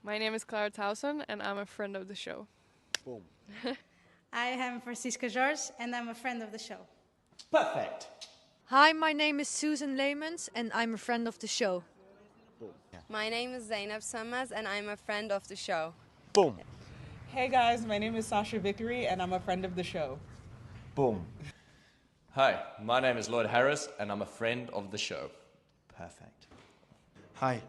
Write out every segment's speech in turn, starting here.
My name is Clara Towson, and I'm a friend of the show. Boom. I am Francisca Jorge, and I'm a friend of the show. Perfect. Hi, my name is Susan Leemans, and I'm a friend of the show. Boom. Yeah. My name is Zainab Sammaz, and I'm a friend of the show. Boom. Hey guys, my name is Sasha Vickery, and I'm a friend of the show. Boom. Hi, my name is Lloyd Harris, and I'm a friend of the show. Perfect. Hi,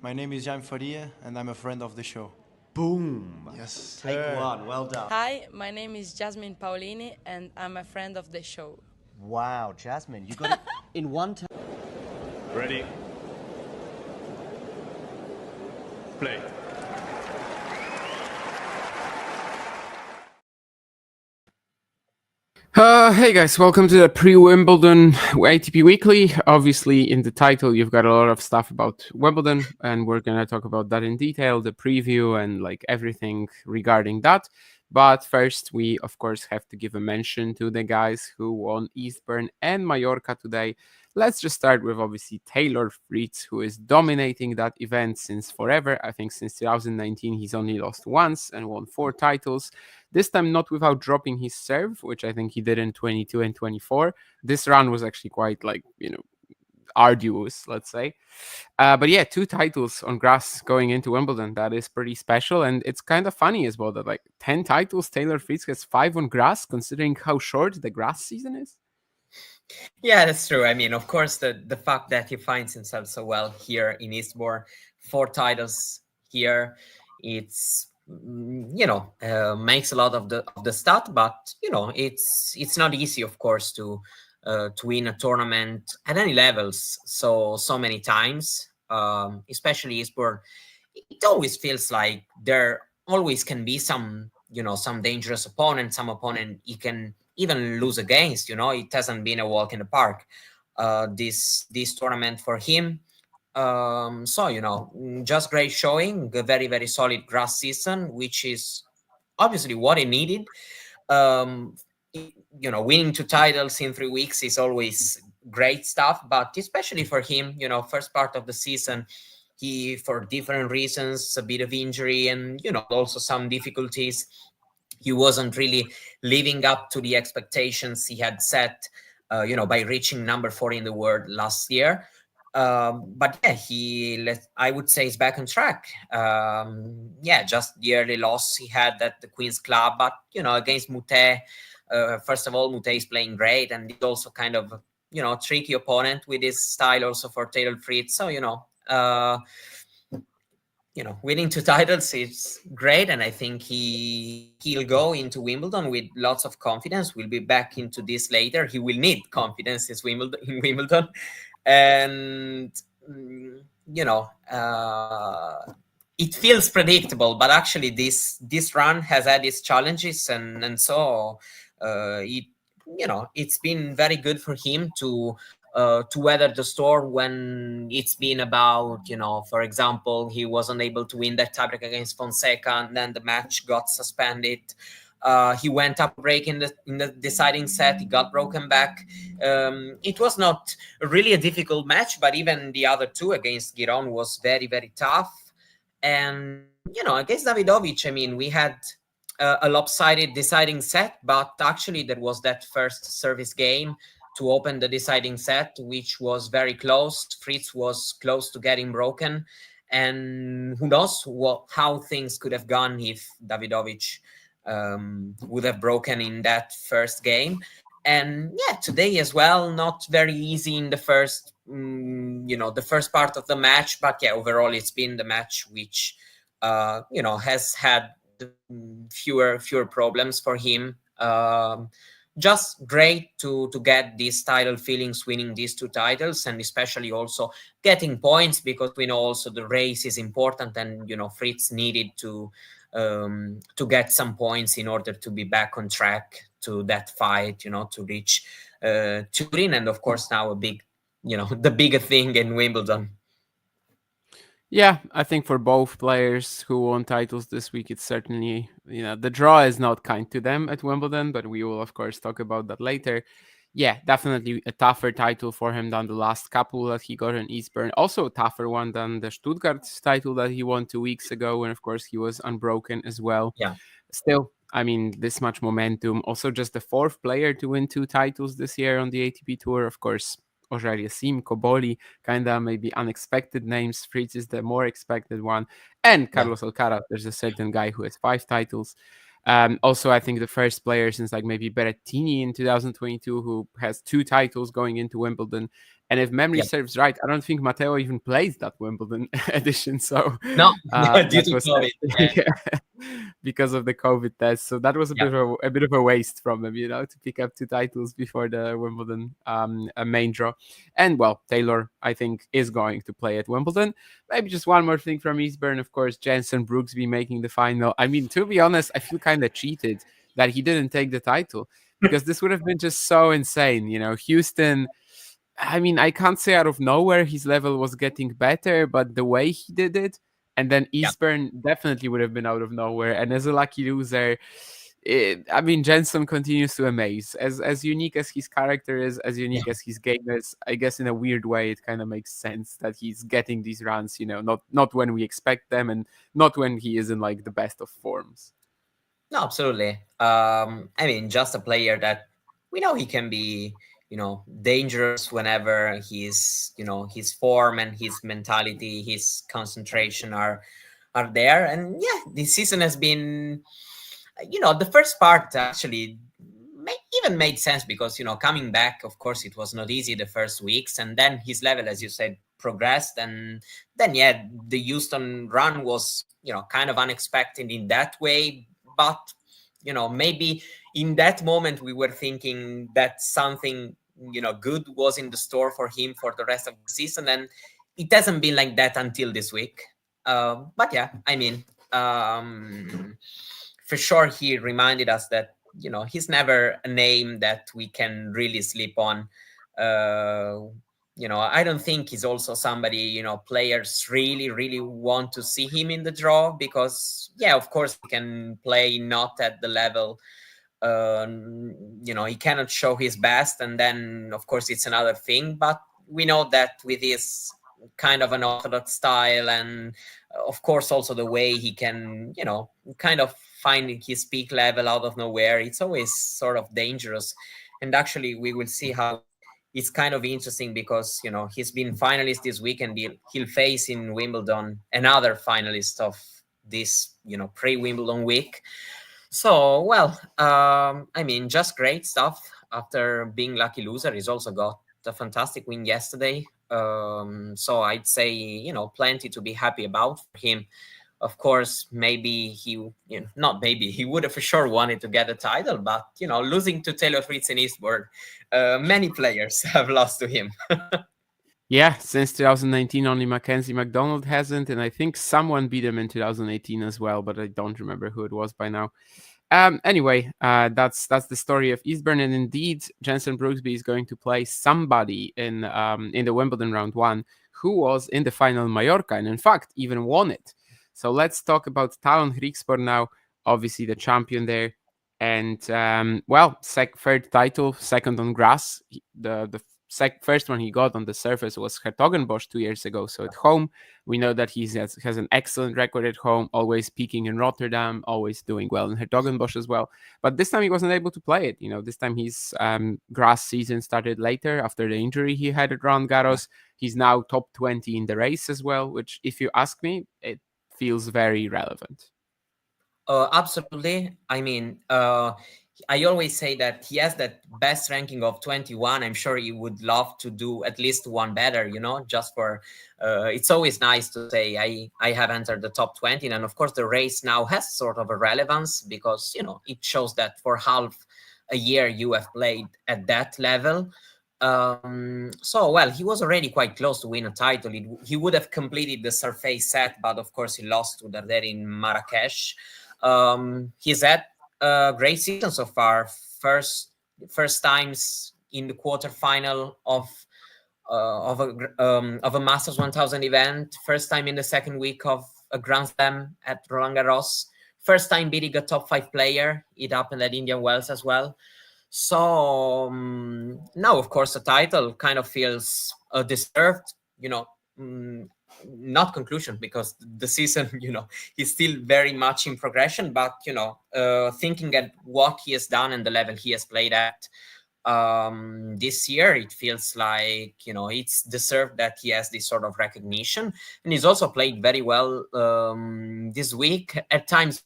my name is Jan Faria, and I'm a friend of the show. Boom. Yes. Take one. Well done. Hi, my name is Jasmine Paolini, and I'm a friend of the show. Wow, Jasmine, you got it in one time. Ready? Play. Hey guys, welcome to the pre-Wimbledon ATP Weekly. Obviously, in the title, you've got a lot of stuff about Wimbledon, and we're going to talk about that in detail, the preview and like everything regarding that. But first, we, of course, have to give a mention to the guys who won Eastbourne and Mallorca today. Let's just start with, obviously, Taylor Fritz, who is dominating that event since forever. I think since 2019, he's only lost once and won 4 titles. This time not without dropping his serve, which I think he did in 22 and 24. This run was actually quite, arduous, let's say. But yeah, 2 titles on grass going into Wimbledon. That is pretty special. And it's kind of funny as well that 10 titles, Taylor Fritz has 5 on grass, considering how short the grass season is. Yeah, that's true. I mean, of course, the fact that he finds himself so well here in Eastbourne, 4 titles here, it's makes a lot of the stat, but it's not easy, of course, to win a tournament at any levels so many times, especially Eastbourne. It always feels like there always can be some dangerous opponent, some opponent you can even lose against. It hasn't been a walk in the park, this tournament for him. Just great showing, a very, very solid grass season, which is obviously what he needed. Winning 2 titles in 3 weeks is always great stuff, but especially for him, first part of the season, he, for different reasons, a bit of injury and, also some difficulties, he wasn't really living up to the expectations he had set, by reaching number 4 in the world last year. But yeah, I would say he's back on track. Just the early loss he had at the Queen's Club, but against Moutet, first of all, Moutet is playing great, and he's also kind of tricky opponent with his style also for Taylor Fritz. So winning 2 titles is great, and I think he'll go into Wimbledon with lots of confidence. We'll be back into this later. He will need confidence in Wimbledon. And it feels predictable, but actually this run has had its challenges, and so it's been very good for him to weather the storm when it's been about, for example, he wasn't able to win that tiebreak against Fonseca, and then the match got suspended. He went up break in the deciding set. He got broken back. It was not really a difficult match, but even the other 2 against Giron was very, very tough. And, against Davidovich, I mean, we had a lopsided deciding set, but actually there was that first service game to open the deciding set, which was very close. Fritz was close to getting broken. And who knows how things could have gone if Davidovich would have broken in that first game. And yeah, today as well, not very easy in the first, the first part of the match. But yeah, overall, it's been the match which, has had fewer problems for him. Just great to get these title feelings, winning these 2 titles, and especially also getting points, because we know also the race is important, and Fritz needed to get some points in order to be back on track to that fight, to reach Turin, and of course now a big, the bigger thing in Wimbledon. Yeah, I think for both players who won titles this week, it's certainly, the draw is not kind to them at Wimbledon, but we will, of course, talk about that later. Yeah, definitely a tougher title for him than the last couple that he got in Eastbourne. Also a tougher one than the Stuttgart title that he won 2 weeks ago. And of course, he was unbroken as well. Yeah. Still, I mean, this much momentum. Also, just the fourth player to win 2 titles this year on the ATP Tour. Of course, Auger-Aliassime, Cobolli, kind of maybe unexpected names. Fritz is the more expected one. And Carlos Alcaraz, there's a certain guy who has 5 titles. Also, I think the first player since like maybe Berrettini in 2022 who has 2 titles going into Wimbledon. And if memory serves right, I don't think Matteo even plays that Wimbledon edition. So no, due to COVID, because of the COVID test. So that was a bit of a waste from him, to pick up 2 titles before the Wimbledon main draw. And well, Taylor, I think, is going to play at Wimbledon. Maybe just one more thing from Eastbourne, of course, Jensen Brooksby making the final. I mean, to be honest, I feel kind of cheated that he didn't take the title because this would have been just so insane. Houston, I mean, I can't say out of nowhere his level was getting better, but the way he did it, and then Eastbourne definitely would have been out of nowhere. And as a lucky loser, I mean, Jensen continues to amaze. As unique as his character is, as unique as his game is, I guess in a weird way, it kind of makes sense that he's getting these runs, not when we expect them and not when he is in like the best of forms. No, absolutely. I mean, just a player that we know he can be, dangerous whenever his form and his mentality, his concentration are there. And this season has been, the first part actually even made sense because, coming back, of course, it was not easy the first weeks. And then his level, as you said, progressed. And then, the Houston run was, kind of unexpected in that way. But, maybe in that moment, we were thinking that something, good was in the store for him for the rest of the season. And it hasn't been like that until this week. But I mean, for sure, he reminded us that, he's never a name that we can really sleep on. I don't think he's also somebody, players really, really want to see him in the draw because, of course, he can play not at the level. He cannot show his best. And then, of course, it's another thing. But we know that with his kind of an orthodox style and, of course, also the way he can, kind of find his peak level out of nowhere, it's always sort of dangerous. And actually, we will see how it's kind of interesting because, he's been finalist this week and he'll face in Wimbledon another finalist of this, pre-Wimbledon week. So, well, I mean, just great stuff. After being lucky loser, he's also got a fantastic win yesterday. So I'd say, plenty to be happy about for him. Of course, maybe he would have for sure wanted to get a title, but, losing to Taylor Fritz in Eastbourne, many players have lost to him. Yeah, since 2019, only Mackenzie McDonald hasn't, and I think someone beat him in 2018 as well, but I don't remember who it was by now. Anyway, that's the story of Eastbourne, and indeed, Jensen Brooksby is going to play somebody in the Wimbledon round 1 who was in the final in Mallorca, and in fact, even won it. So let's talk about Talon Griekspoor now, obviously the champion there, and third title, second on grass. The first one he got on the surface was Hertogenbosch 2 years ago. So at home, we know that he has an excellent record at home, always peaking in Rotterdam, always doing well in Hertogenbosch as well. But this time he wasn't able to play it. This time his grass season started later after the injury he had at Roland Garros. He's now top 20 in the race as well, which, if you ask me, it feels very relevant. Absolutely. I mean, I always say that he has that best ranking of 21. I'm sure he would love to do at least one better, just for, it's always nice to say I have entered the top 20. And of course, the race now has sort of a relevance because, it shows that for half a year you have played at that level. He was already quite close to win a title. He would have completed the surface set, but of course he lost to Darder in Marrakesh. He's had a great season so far. First times in the quarterfinal of a Masters 1000 event. First time in the second week of a Grand Slam at Roland Garros. First time beating a top 5 player. It happened at Indian Wells as well. So now, of course, the title kind of feels deserved, not conclusion, because the season, is still very much in progression. But, thinking at what he has done and the level he has played at this year, it feels like, it's deserved that he has this sort of recognition. And he's also played very well this week, at times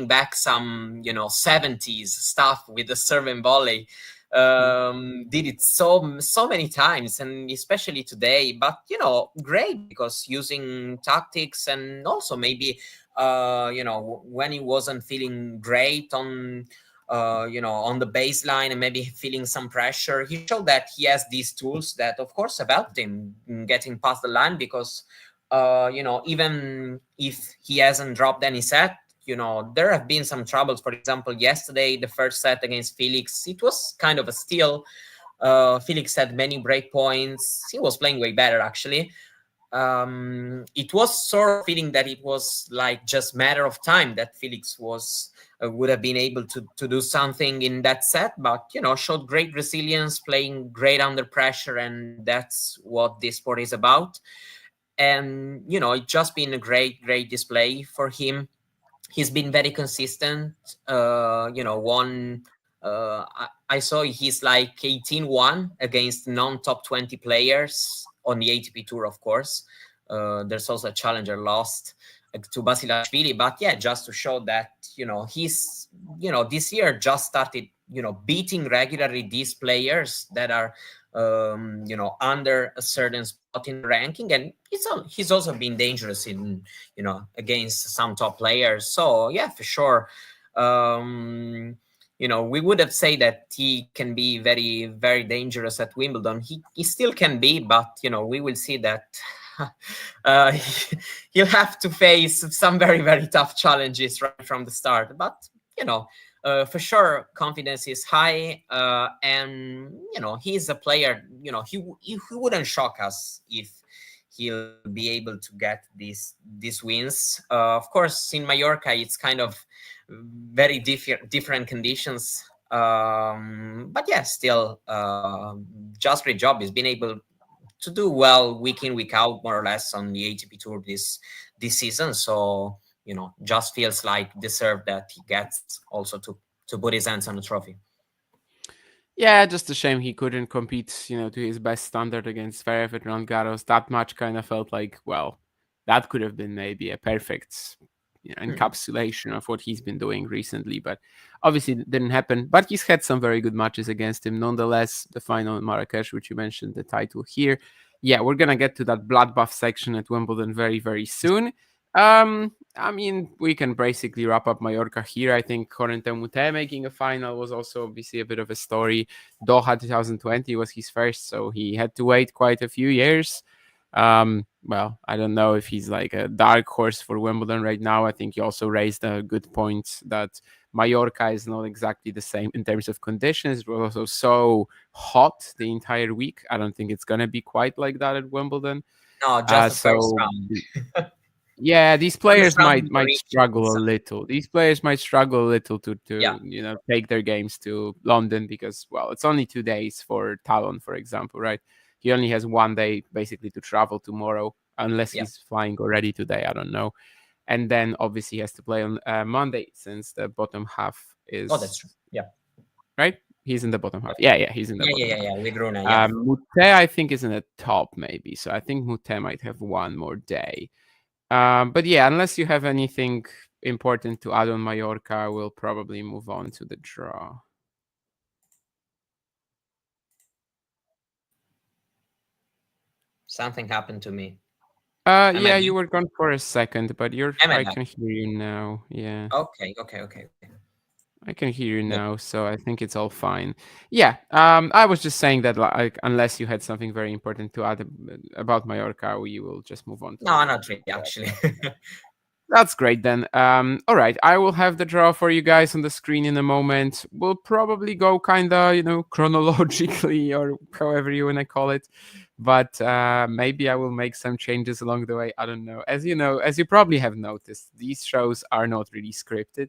back some 70s stuff with the serve and volley. Did it so many times, and especially today. But great, because using tactics, and also maybe when he wasn't feeling great on on the baseline and maybe feeling some pressure, he showed that he has these tools that, of course, have helped him in getting past the line. Because even if he hasn't dropped any set, there have been some troubles. For example, yesterday, the first set against Felix, it was kind of a steal. Felix had many break points. He was playing way better, actually. It was sort of feeling that it was like just matter of time that Felix would have been able to do something in that set, but showed great resilience, playing great under pressure, and that's what this sport is about. And it's just been a great display for him. He's been very consistent. I saw he's like 18-1 against non-top 20 players on the ATP Tour, of course. There's also a challenger lost to Basilashvili. But yeah, just to show that, he's, this year just started, beating regularly these players that are, under a certain spot in the ranking. And he's also been dangerous in, against some top players. So yeah, for sure. We would have said that he can be very, very dangerous at Wimbledon. He still can be, but, we will see that he'll have to face some very, very tough challenges right from the start. But, for sure, confidence is high. And, he's a player, he wouldn't shock us if he'll be able to get these wins. Of course, in Mallorca, it's kind of very different conditions. But yeah, still, just great job. He's been able to do well week in, week out, more or less, on the ATP Tour this season. So, just feels like deserved that he gets also to put his hands on the trophy. Yeah, just a shame he couldn't compete, to his best standard against Zverev at Roland Garros. That match kind of felt like, well, that could have been maybe a perfect encapsulation of what he's been doing recently, but obviously it didn't happen. But he's had some very good matches against him nonetheless. The final in Marrakesh, which you mentioned, the title here. Yeah, we're gonna get to that bloodbath section at Wimbledon very, very soon. We can basically wrap up Mallorca here. I think Corentin Moutet making a final was also obviously a bit of a story. Doha 2020 was his first, so he had to wait quite a few years. Well, I don't know if he's like a dark horse for Wimbledon right now. I think he also raised a good point that Mallorca is not exactly the same in terms of conditions. It was also so hot the entire week. I don't think it's going to be quite like that at Wimbledon. No, just the first round. Yeah, these players might struggle a little. These players might struggle a little to take their games to London because, well, it's only 2 days for Talon, for example, right? He only has 1 day basically to travel tomorrow, unless he's flying already today. I don't know. And then obviously he has to play on Monday since the bottom half is. Oh, that's true. Yeah. Right? He's in the bottom half. Yeah, he's in the bottom half. Yeah. With Runa, yeah. Moutet, I think, is in the top maybe. So I think Moutet might have 1 more day. But yeah, unless you have anything important to add on Mallorca, we'll probably move on to the draw. Something happened to me. Yeah, you were gone for a second, but I can hear you now. Yeah. Okay. I can hear you now, so I think it's all fine. Yeah. I was just saying that, like, unless you had something very important to add about Mallorca, we will just move on. No, not really, actually. That's great then. All right, I will have the draw for you guys on the screen in a moment. We'll probably go kind of, chronologically or however you want to call it. But maybe I will make some changes along the way. I don't know. As you probably have noticed, these shows are not really scripted.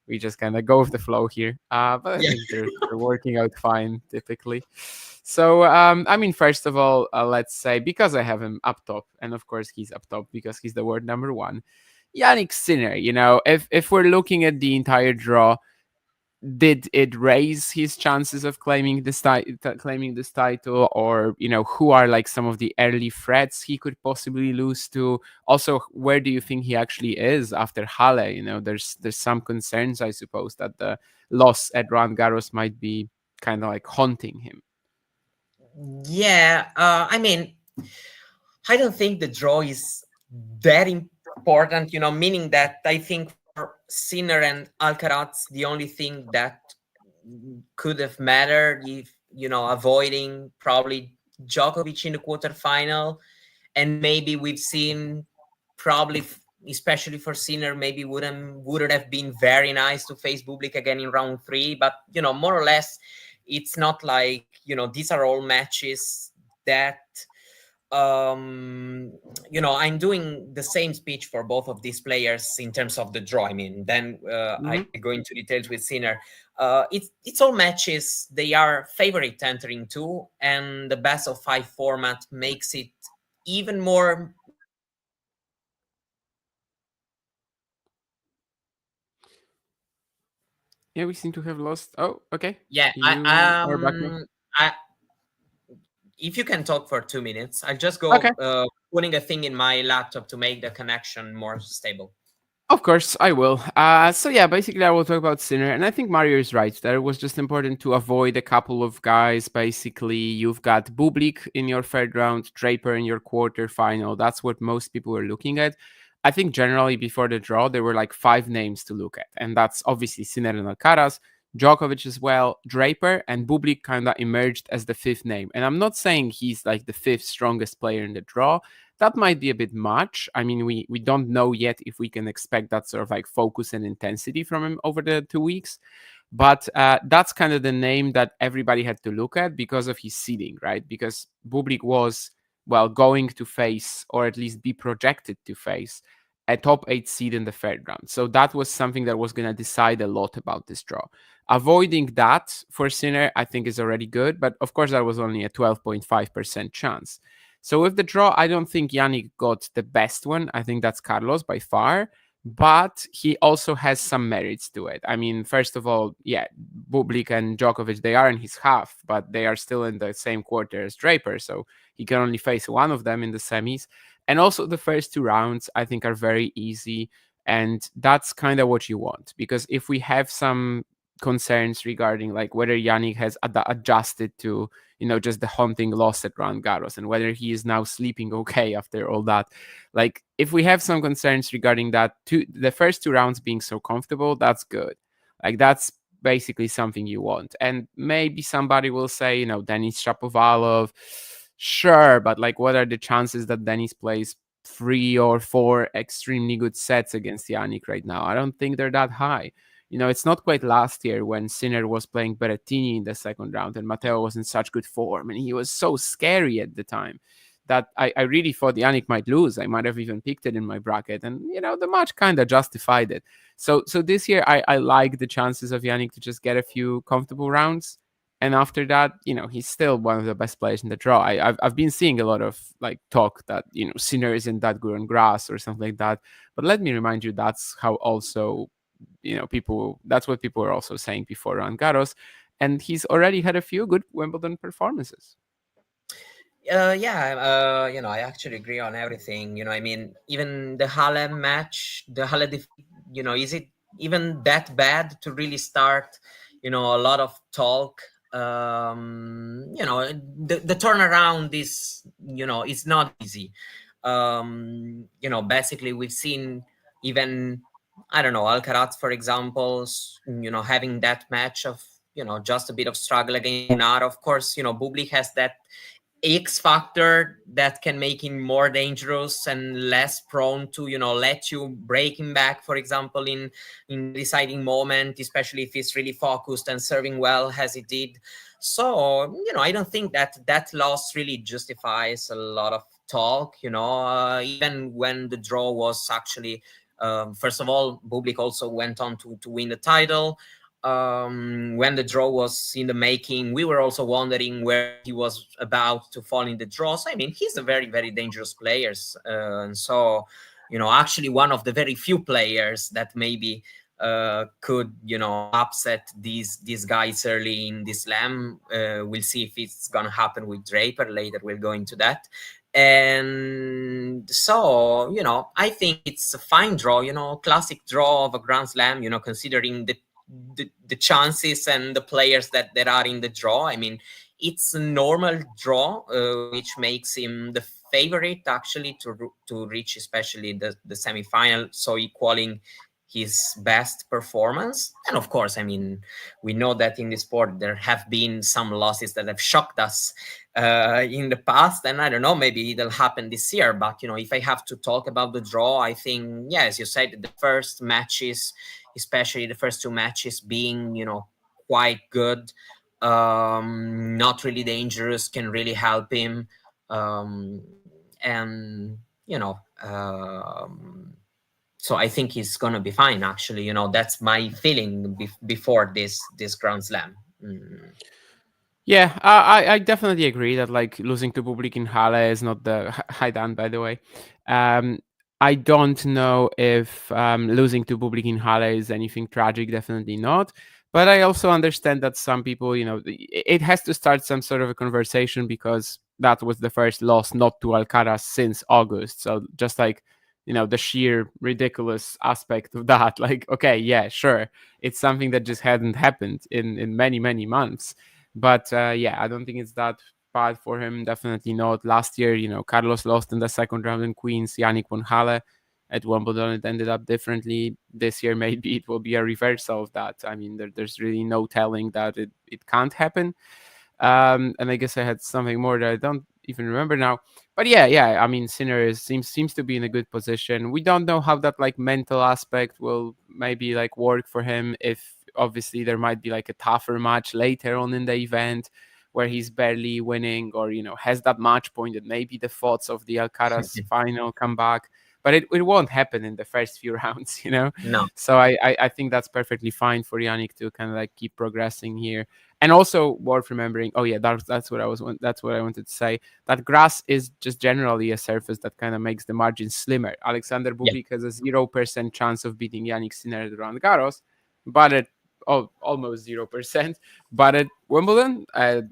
We just kind of go with the flow here. But I Yeah. think they're working out fine typically. So, I mean, first of all, let's say, because I have him up top, and of course he's up top because he's the world number one, Yannick Sinner. You know, if we're looking at the entire draw, did it raise his chances of claiming this title, or you know, who are like some of the early threats he could possibly lose to? Also, where do you think he actually is after Halle? You know, there's some concerns, I suppose, that the loss at Roland Garros might be kind of like haunting him. Yeah, I mean, I don't think the draw is that important, you know, meaning that I think for Sinner and Alcaraz, the only thing that could have mattered if, you know, avoiding probably Djokovic in the quarterfinal. And maybe we've seen probably, especially for Sinner, maybe wouldn't have been very nice to face Bublik again in round 3. But, you know, more or less, it's not like, you know, these are all matches that, you know, I'm doing the same speech for both of these players in terms of the draw. I mean, then I go into details with Sinner. It's all matches. They are favorite entering too, and the best of 5 format makes it even more. Yeah, we seem to have lost. Oh, okay. Yeah, are back now. If you can talk for 2 minutes, I'll just go putting a thing in my laptop to make the connection more stable. Of course, I will. So yeah, basically I will talk about Sinner, and I think Mario is right. That it was just important to avoid a couple of guys. Basically, you've got Bublik in your third round, Draper in your quarterfinal. That's what most people were looking at. I think generally before the draw, there were like 5 names to look at, and that's obviously Sinner and Alcaraz, Djokovic as well, Draper, and Bublik kind of emerged as the 5th name. And I'm not saying he's like the 5th strongest player in the draw. That might be a bit much. I mean, we don't know yet if we can expect that sort of like focus and intensity from him over the 2 weeks. But that's kind of the name that everybody had to look at because of his seeding, right? Because Bublik was, well, going to face, or at least be projected to face, a top 8 seed in the third round. So that was something that was going to decide a lot about this draw. Avoiding that for Sinner, I think, is already good. But of course, that was only a 12.5% chance. So with the draw, I don't think Yannick got the best one. I think that's Carlos by far. But he also has some merits to it. I mean, first of all, yeah, Bublik and Djokovic, they are in his half, but they are still in the same quarter as Draper. So he can only face one of them in the semis. And also the first 2 rounds, I think, are very easy. And that's kind of what you want. Because if we have some concerns regarding like whether Yannick has adjusted to, you know, just the haunting loss at Roland Garros, and whether he is now sleeping okay after all that. Like, if we have some concerns regarding that, the first 2 rounds being so comfortable, that's good. Like, that's basically something you want. And maybe somebody will say, you know, Denis Shapovalov, sure, but like, what are the chances that Denis plays 3 or 4 extremely good sets against Yannick right now? I don't think they're that high. You know, it's not quite last year when Sinner was playing Berrettini in the second round and Matteo was in such good form, and he was so scary at the time that I really thought Yannick might lose. I might have even picked it in my bracket, and you know, the match kind of justified it. So this year I like the chances of Yannick to just get a few comfortable rounds, and after that, you know, he's still one of the best players in the draw. I've been seeing a lot of like talk that, you know, Sinner isn't that good on grass or something like that, but let me remind you, that's how also, you know, that's what people were also saying before Roland Garros, and he's already had a few good Wimbledon performances. You know, I actually agree on everything. You know, I mean, even the Halle match, the Halle defeat, you know, is it even that bad to really start, you know, a lot of talk? You know, the turnaround is, you know, it's not easy. You know, basically we've seen even, I don't know, Alcaraz, for example, you know, having that match of, you know, just a bit of struggle against Munar. Of course, you know, Bublik has that X factor that can make him more dangerous and less prone to, you know, let you break him back, for example, in deciding moment, especially if he's really focused and serving well as he did. So, you know, I don't think that loss really justifies a lot of talk, you know, even when the draw was actually First of all, Bublik also went on to win the title. When the draw was in the making, we were also wondering where he was about to fall in the draw. So, I mean, he's a very, very dangerous player. And so, actually one of the very few players that maybe could, upset these guys early in the slam. We'll see if it's going to happen with Draper. Later, we'll go into that. And so, I think it's a fine draw, classic draw of a Grand Slam, considering the chances and the players that are in the draw. I mean, it's a normal draw, which makes him the favorite actually to reach especially the semi-final, so equaling his best performance. And of course, I mean, we know that in the sport there have been some losses that have shocked us in the past, and I don't know, maybe it'll happen this year. But if I have to talk about the draw, I think, yeah, as you said, the first matches, especially the first two matches, being quite good, not really dangerous, can really help him, and so I think he's gonna be fine. Actually, that's my feeling before this Grand Slam. Yeah, I definitely agree that like losing to Bublik in Halle is not the high down, by the way. I don't know if losing to Bublik in Halle is anything tragic. Definitely not. But I also understand that some people, it has to start some sort of a conversation, because that was the first loss not to Alcaraz since August. So just like, the sheer ridiculous aspect of that, like, okay, yeah, sure, it's something that just hadn't happened in many, many months. But yeah, I don't think it's that bad for him. Definitely not. Last year, Carlos lost in the second round in Queens. Jannik won Halle. At Wimbledon, it ended up differently. This year, maybe it will be a reversal of that. I mean, there's really no telling that it can't happen. And I guess I had something more that I don't even remember now. But yeah. I mean, Sinner seems to be in a good position. We don't know how that like mental aspect will maybe like work for him. If obviously there might be like a tougher match later on in the event where he's barely winning, or has that match point that maybe the thoughts of the Alcaraz final come back. But it won't happen in the first few rounds, No. So I think that's perfectly fine for Jannik to kind of like keep progressing here. And also worth remembering, oh yeah, that's what I wanted to say, that grass is just generally a surface that kind of makes the margins slimmer. Alexander Bublik has a 0% chance of beating Jannik Sinner at Roland Garros, but at almost 0%. But at Wimbledon,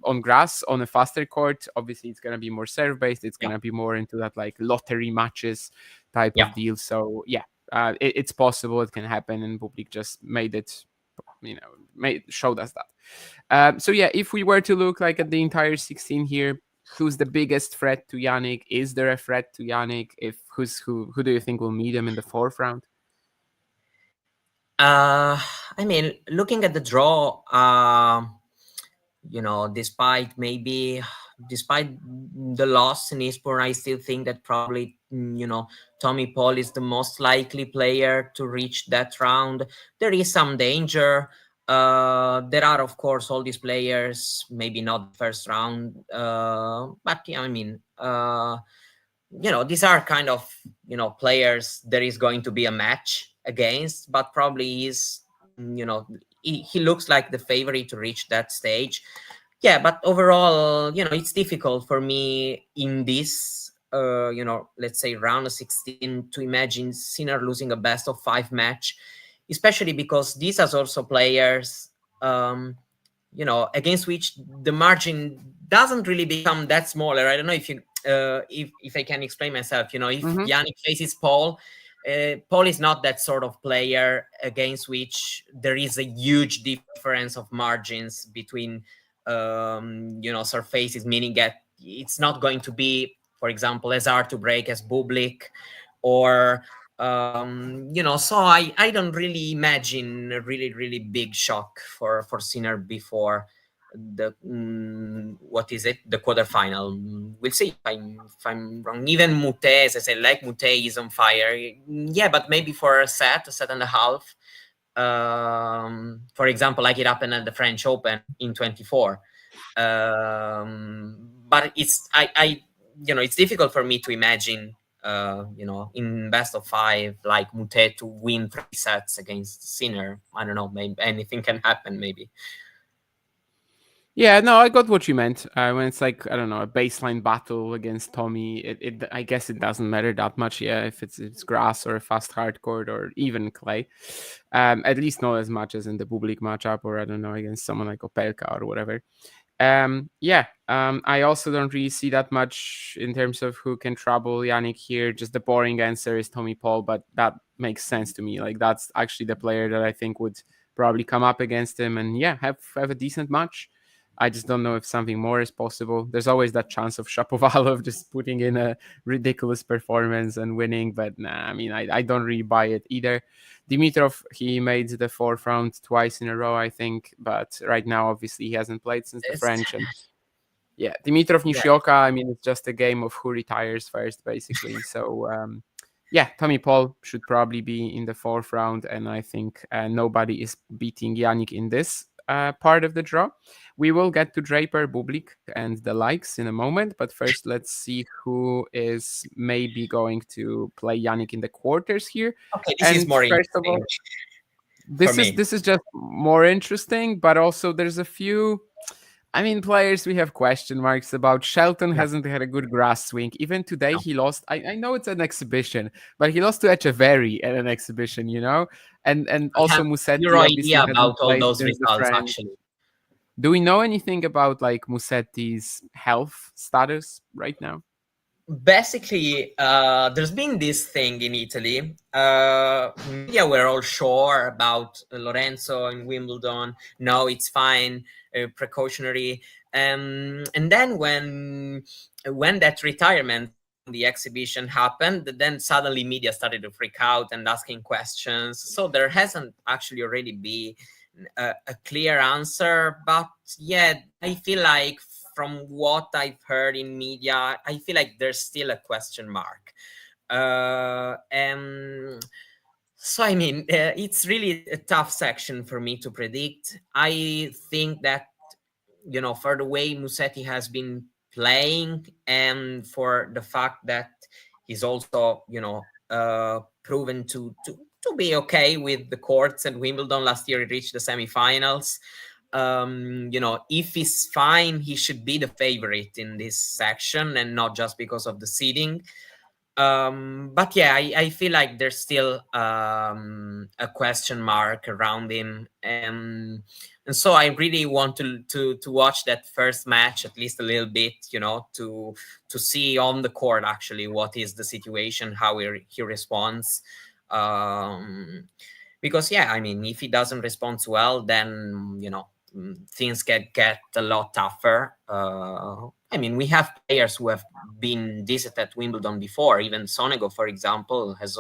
on grass, on a faster court, obviously it's going to be more serve-based. It's going to be more into that like lottery matches type of deal. So yeah, it's possible, it can happen, and Bublik just made it, showed us that. So yeah, if we were to look like at the entire 16 here, who's the biggest threat to Jannik? Is there a threat to Jannik? Who do you think will meet him in the fourth round? I mean, looking at the draw, despite the loss in Eastbourne, I still think that probably, Tommy Paul is the most likely player to reach that round. There is some danger. There are, of course, all these players, maybe not the first round, but yeah, I mean, these are kind of, players there is going to be a match against, but probably is, he looks like the favorite to reach that stage. Yeah, but overall, it's difficult for me in this, let's say round of 16 to imagine Sinner losing a best of 5 match, especially because these are also players, against which the margin doesn't really become that smaller. I don't know if you, if I can explain myself, if Jannik faces Paul, Paul is not that sort of player against which there is a huge difference of margins between, surfaces, meaning that it's not going to be, for example, as hard to break as Bublik, or, so I don't really imagine a really, really big shock for Sinner before the the quarterfinal. We'll see if I'm wrong. Even Mute, as I said, like Mute is on fire. Yeah, but maybe for a set and a half. For example, like it happened at the French Open in 24. But it's it's difficult for me to imagine in best of 5, like Mute to win 3 sets against Sinner. I don't know, maybe anything can happen, maybe. Yeah, no, I got what you meant. When it's like, I don't know, a baseline battle against Tommy, I guess it doesn't matter that much, yeah, if it's grass or a fast hard court or even clay. At least not as much as in the Bublik matchup, or I don't know, against someone like Opelka or whatever. I also don't really see that much in terms of who can trouble Yannick here. Just the boring answer is Tommy Paul, but that makes sense to me. Like, that's actually the player that I think would probably come up against him and have a decent match. I just don't know if something more is possible. There's always that chance of Shapovalov just putting in a ridiculous performance and winning, but nah, I mean, I don't really buy it either. Dimitrov, he made the 4th round twice in a row, I think, but right now, obviously, he hasn't played since the French. And yeah, Dimitrov Nishioka, I mean, it's just a game of who retires first, basically. So, Tommy Paul should probably be in the 4th round, and I think nobody is beating Yannick in this part of the draw. We will get to Draper, Bublik, and the likes in a moment, but first let's see who is maybe going to play Yannick in the quarters here. Okay, this is more interesting. This is just more interesting, but also there's a few, players we have question marks about. Shelton hasn't had a good grass swing. Even today he lost. I know it's an exhibition, but he lost to Echeverry at an exhibition, and also Musetti. Your idea about all those results, actually. Do we know anything about like Musetti's health status right now? Basically, there's been this thing in Italy. Media were all sure about Lorenzo in Wimbledon. No, it's fine, precautionary. And then when that retirement, the exhibition happened, then suddenly media started to freak out and asking questions. So there hasn't actually already been a clear answer, but I feel like from what I've heard in media, I feel like there's still a question mark. So it's really a tough section for me to predict. I think that for the way Musetti has been playing, and for the fact that he's also proven to be okay with the courts at Wimbledon. Last year he reached the semifinals. If he's fine, he should be the favorite in this section, and not just because of the seeding. I feel like there's still a question mark around him, and so I really want to watch that first match at least a little bit, to see on the court actually what is the situation, how he responds. Because if he doesn't respond well, then things get a lot tougher. We have players who have been decent at Wimbledon before. Even Sonego, for example, has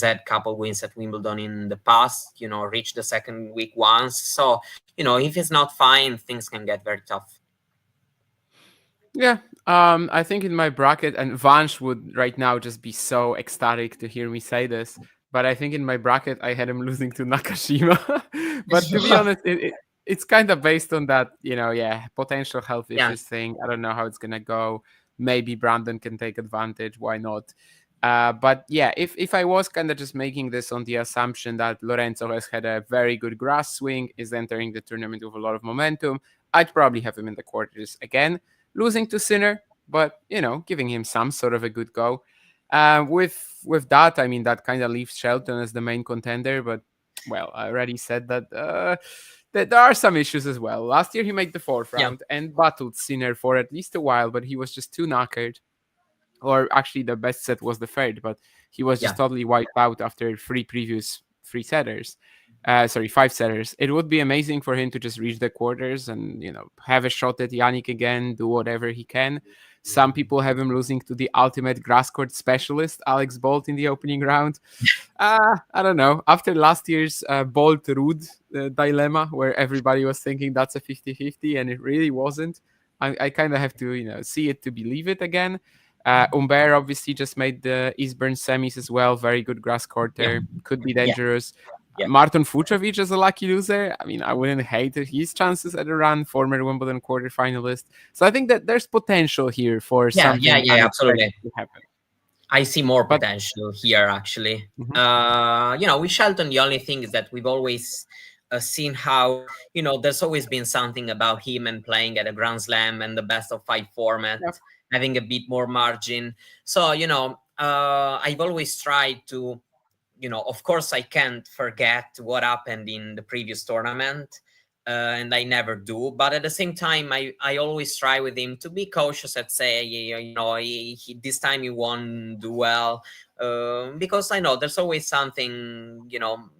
had a couple wins at Wimbledon in the past. Reached the second week once. So if it's not fine, things can get very tough. Yeah, I think in my bracket, and Vansh would right now just be so ecstatic to hear me say this, but I think in my bracket I had him losing to Nakashima. But to be honest, it's kind of based on that, potential health issues thing. I don't know how it's gonna go. Maybe Brandon can take advantage. Why not? But if I was kind of just making this on the assumption that Lorenzo has had a very good grass swing, is entering the tournament with a lot of momentum, I'd probably have him in the quarters again. Losing to Sinner, but giving him some sort of a good go. With that, that kind of leaves Shelton as the main contender. But well, I already said that there are some issues as well. Last year he made the 4th round and battled Sinner for at least a while, but he was just too knackered. Or actually, the best set was the 3rd, but he was just totally wiped out after 3 previous 5 setters. It would be amazing for him to just reach the quarters and have a shot at Yannick again, do whatever he can. Some people have him losing to the ultimate grass court specialist, Alex Bolt, in the opening round. I don't know. After last year's Bolt-Ruud dilemma, where everybody was thinking that's a 50-50, and it really wasn't, I kind of have to see it to believe it again. Humbert obviously just made the Eastbourne semis as well. Very good grass courter. Could be dangerous. Marton Fucsovics is a lucky loser. I wouldn't hate his chances at a run. Former Wimbledon quarterfinalist. So I think that there's potential here for something absolutely to happen. I see more potential here, actually. With Shelton, the only thing is that we've always seen how, there's always been something about him and playing at a Grand Slam and the best of 5 format, having a bit more margin. So, I've always tried to, of course, I can't forget what happened in the previous tournament. And I never do, but at the same time, I always try with him to be cautious and say, this time he won't do well, because I know there's always something,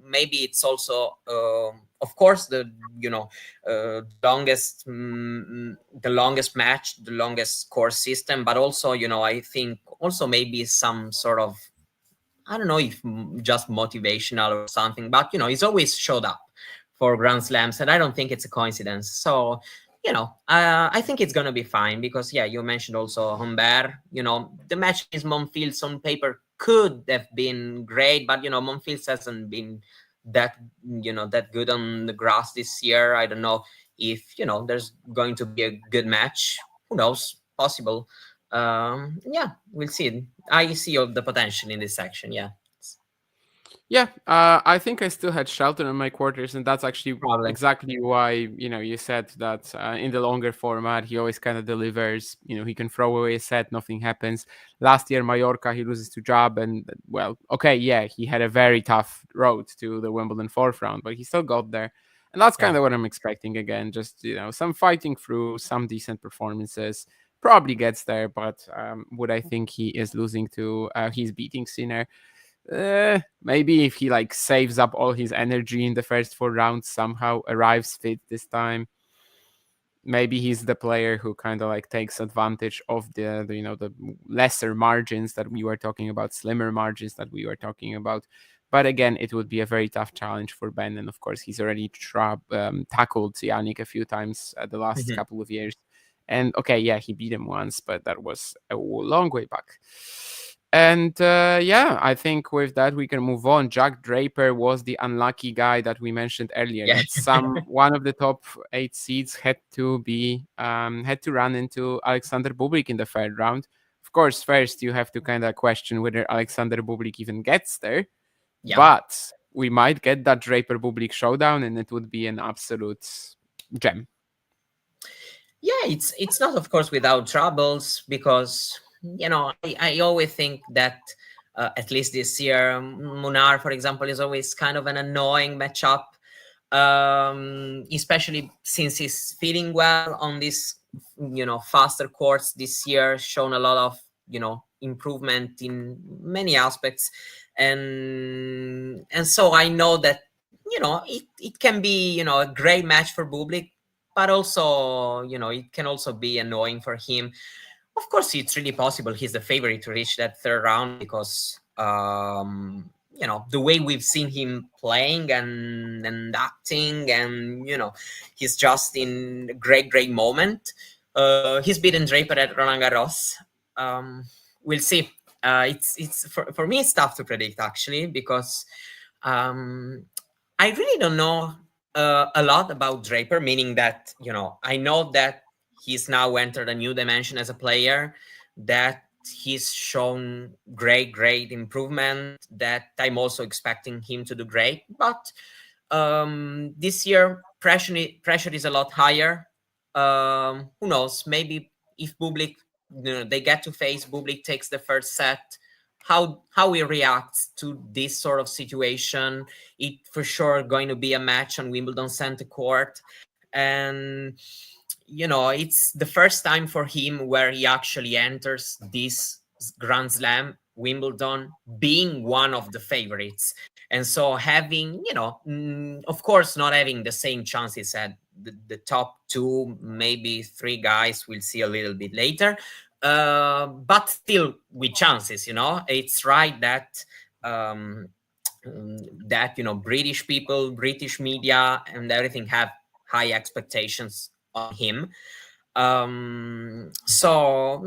maybe it's also, of course, the longest match, the longest course system, but also, I think also maybe some sort of, I don't know if just motivational or something, but, he's always showed up for Grand Slams, and I don't think it's a coincidence. So, I think it's going to be fine because, you mentioned also Humbert. The match against Monfils on paper could have been great, but, Monfils hasn't been that good on the grass this year. I don't know if, there's going to be a good match. Who knows? Possible. We'll see. I see all the potential in this section, I think I still had Shelton in my quarters, and that's actually exactly why, you said that in the longer format, he always kind of delivers. He can throw away a set, nothing happens. Last year, Mallorca, he loses to Jab, and, he had a very tough road to the Wimbledon 4th round, but he still got there. And that's kind of what I'm expecting again, just, some fighting through, some decent performances. Probably gets there, but would I think he is losing to, he's beating Sinner? Maybe if he saves up all his energy in the first 4 rounds, somehow arrives fit this time, maybe he's the player who kind of takes advantage of the lesser margins that we were talking about, slimmer margins that we were talking about. But again, it would be a very tough challenge for Ben, and of course he's already tackled Yannick a few times the last couple of years, and he beat him once, but that was a long way back. And I think with that we can move on. Jack Draper was the unlucky guy that we mentioned earlier. That one of the top 8 seeds had to run into Alexander Bublik in the 3rd round. Of course, first you have to kind of question whether Alexander Bublik even gets there. But we might get that Draper Bublik showdown, and it would be an absolute gem. It's not, of course, without troubles, because I always think that at least this year, Munar, for example, is always kind of an annoying matchup, especially since he's feeling well on this, faster courts this year, shown a lot of, improvement in many aspects. And so I know that, it can be, a great match for Bublik, but also, it can also be annoying for him. Of course, it's really possible he's the favorite to reach that 3rd round because, the way we've seen him playing and acting, and, he's just in a great moment. He's beaten Draper at Roland Garros. We'll see. It's for me, it's tough to predict, actually, because I really don't know a lot about Draper, meaning that, I know that he's now entered a new dimension as a player, that he's shown great improvement, that I'm also expecting him to do great. But this year, pressure is a lot higher. Who knows? Maybe if Bublik, they get to face, Bublik takes the first set, how he reacts to this sort of situation. It for sure going to be a match on Wimbledon Center Court. And it's the first time for him where he actually enters this Grand Slam, Wimbledon, being one of the favorites. And so having, of course, not having the same chances at the top 2, maybe 3 guys, we'll see a little bit later, but still with chances, It's right that, British people, British media and everything have high expectations on him. So,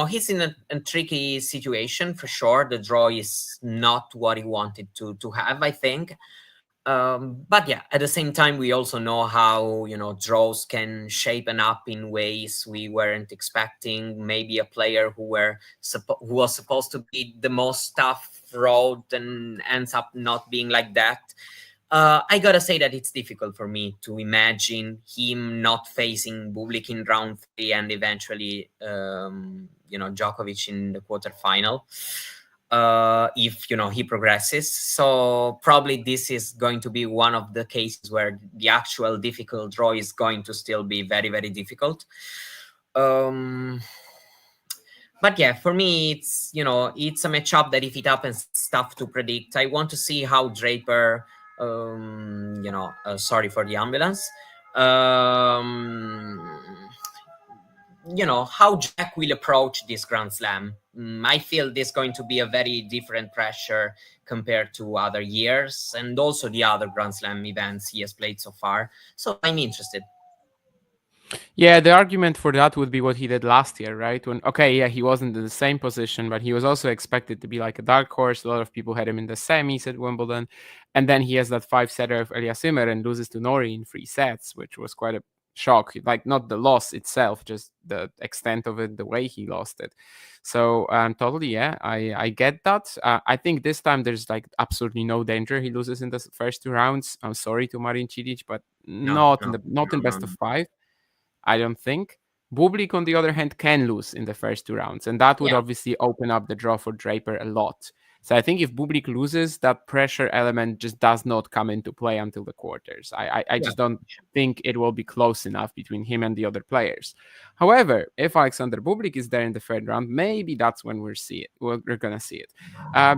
he's in a tricky situation for sure. The draw is not what he wanted to have, I think. But yeah, at the same time, we also know how, draws can shapen up in ways we weren't expecting. Maybe a player who was supposed to be the most tough road and ends up not being like that. I gotta say that it's difficult for me to imagine him not facing Bublik in round 3 and eventually, Djokovic in the quarterfinal. If he progresses. So probably this is going to be one of the cases where the actual difficult draw is going to still be very, very difficult. But yeah, for me, it's it's a matchup that if it happens, it's tough to predict. I want to see how Draper, sorry for the ambulance. How Jack will approach this Grand Slam. I feel this is going to be a very different pressure compared to other years and also the other Grand Slam events he has played so far. So I'm interested. Yeah, the argument for that would be what he did last year, right? He wasn't in the same position, but he was also expected to be like a dark horse. A lot of people had him in the semis at Wimbledon. And then he has that 5-setter of Elias Ymer and loses to Norrie in 3 sets, which was quite a shock. Like, not the loss itself, just the extent of it, the way he lost it. So totally, yeah, I get that. I think this time there's like absolutely no danger he loses in the first 2 rounds. I'm sorry to Marin Cilic, but not in best of 5. I don't think. Bublik, on the other hand, can lose in the first 2 rounds, and that would obviously open up the draw for Draper a lot. So I think if Bublik loses, that pressure element just does not come into play until the quarters. I just don't think it will be close enough between him and the other players. However, if Alexander Bublik is there in the 3rd round, maybe that's when we're going to see it.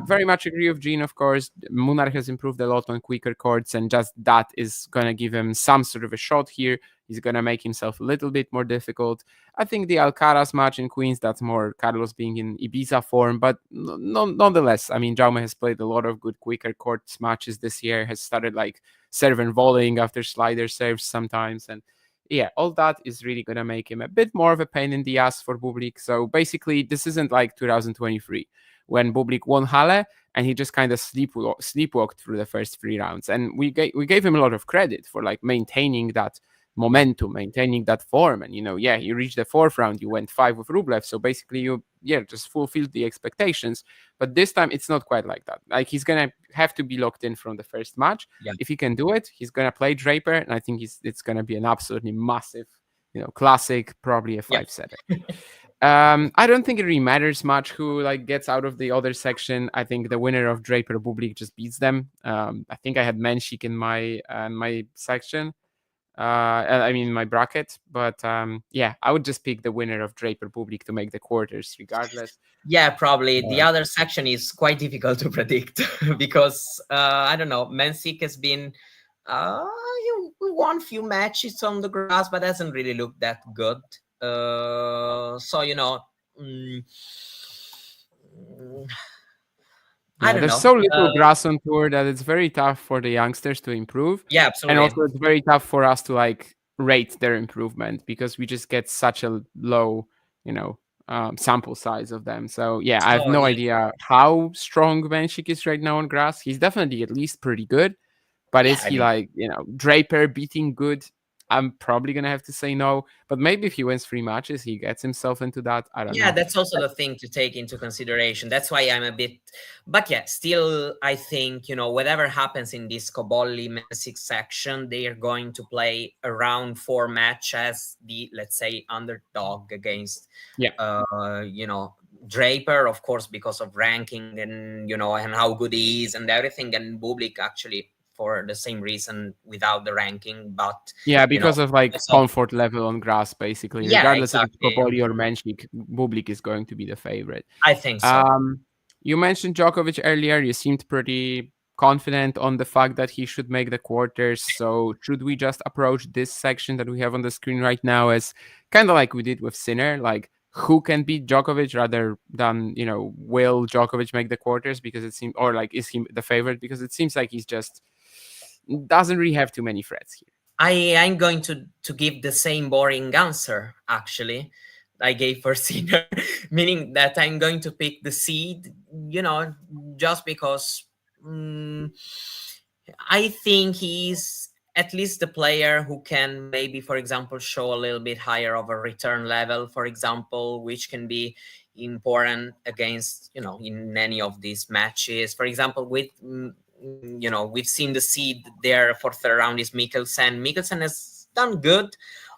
Very much agree with Gene, of course. Munar has improved a lot on quicker courts, and just that is going to give him some sort of a shot here. He's going to make himself a little bit more difficult. I think the Alcaraz match in Queens, that's more Carlos being in Ibiza form. But nonetheless, I mean, Jaume has played a lot of good quicker courts matches this year, has started like serve and volleying after slider serves sometimes. And yeah, all that is really going to make him a bit more of a pain in the ass for Bublik. So basically, this isn't like 2023 when Bublik won Halle and he just kind of sleepwalked through the first 3 rounds. And we gave him a lot of credit for like maintaining that momentum, maintaining that form. And you reached the 4th round, you went 5 with Rublev, so basically you just fulfilled the expectations. But this time it's not quite like that. Like, he's gonna have to be locked in from the first match. If he can do it, he's gonna play Draper, and I think it's gonna be an absolutely massive classic, probably a 5-setter. I don't think it really matters much who gets out of the other section. I think the winner of Draper Bublik just beats them. I think I had Menchik in my section. I mean, my bracket, but I would just pick the winner of Draper Bublik to make the quarters regardless. Yeah, probably. The other section is quite difficult to predict because, I don't know, Menchik has been, he won a few matches on the grass, but hasn't really looked that good. There's so little grass on tour that it's very tough for the youngsters to improve. Yeah, absolutely. And also it's very tough for us to rate their improvement because we just get such a low, sample size of them. So yeah, I have no idea how strong Menchik is right now on grass. He's definitely at least pretty good, but is he Draper beating good? I'm probably going to have to say no, but maybe if he wins 3 matches, he gets himself into that. I don't know. Yeah, that's also the thing to take into consideration. That's why I'm a bit, but yeah, still, I think, whatever happens in this Cobolli Menchik section, they are going to play around 4 match as the, let's say, underdog against, Draper, of course, because of ranking and, and how good he is and everything, and Bublik actually for the same reason without the ranking, but because of comfort level on grass, basically. Regardless of Cobolli or Menchik, Bublik is going to be the favorite. I think so. You mentioned Djokovic earlier. You seemed pretty confident on the fact that he should make the quarters. So should we just approach this section that we have on the screen right now as kind of like we did with Sinner, like who can beat Djokovic rather than, will Djokovic make the quarters because it seems, or is he the favorite? Because it seems like he's just doesn't really have too many threats here. I'm going to give the same boring answer, actually, I gave for Sinner, meaning that I'm going to pick the seed, just because I think he's at least the player who can maybe, for example, show a little bit higher of a return level, for example, which can be important against, in any of these matches. For example, with, we've seen the seed there for third round is Mikkelsen. Mikkelsen has done good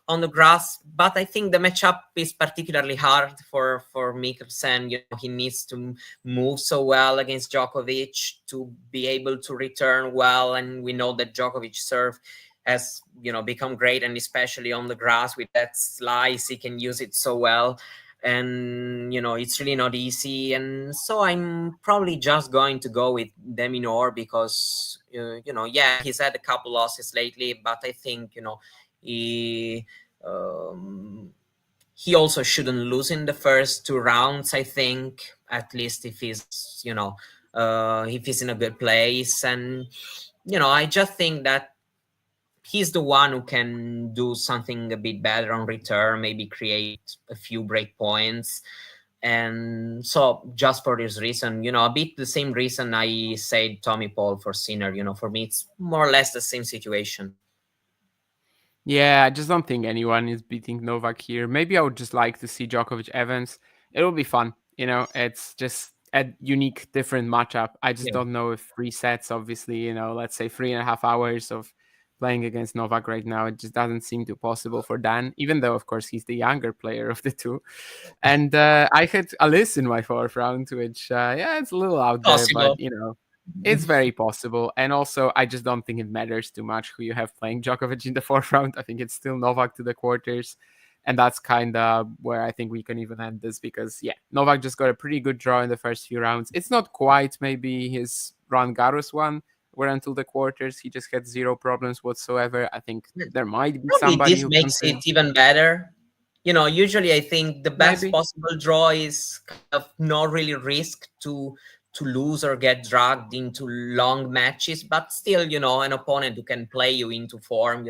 on the grass, but I think the matchup is particularly hard for Mikkelsen. He needs to move so well against Djokovic to be able to return well, and we know that Djokovic serve has become great, and especially on the grass with that slice, he can use it so well. And it's really not easy, and so I'm probably just going to go with de Minaur because he's had a couple losses lately, but I think he also shouldn't lose in the first two rounds. I think, at least if he's if he's in a good place, and I just think that he's the one who can do something a bit better on return, maybe create a few break points. And so just for this reason, a bit the same reason I said Tommy Paul for Sinner. For me, it's more or less the same situation. Yeah, I just don't think anyone is beating Novak here. Maybe I would just like to see Djokovic Evans. It'll be fun. It's just a unique, different matchup. I just don't know if 3 sets, obviously, let's say 3.5 hours of playing against Novak right now, it just doesn't seem too possible for Dan, even though, of course, he's the younger player of the two. And I had Alice in my 4th round, which, it's a little out possible. there, but, it's very possible. And also, I just don't think it matters too much who you have playing Djokovic in the 4th round. I think it's still Novak to the quarters. And that's kind of where I think we can even end this because, Novak just got a pretty good draw in the first few rounds. It's not quite maybe his Roland Garros one, where until the quarters he just had 0 problems whatsoever. I think there might be somebody this who makes it even better. Usually I think the best possible draw is kind of not really risk to lose or get dragged into long matches, but still, an opponent who can play you into form,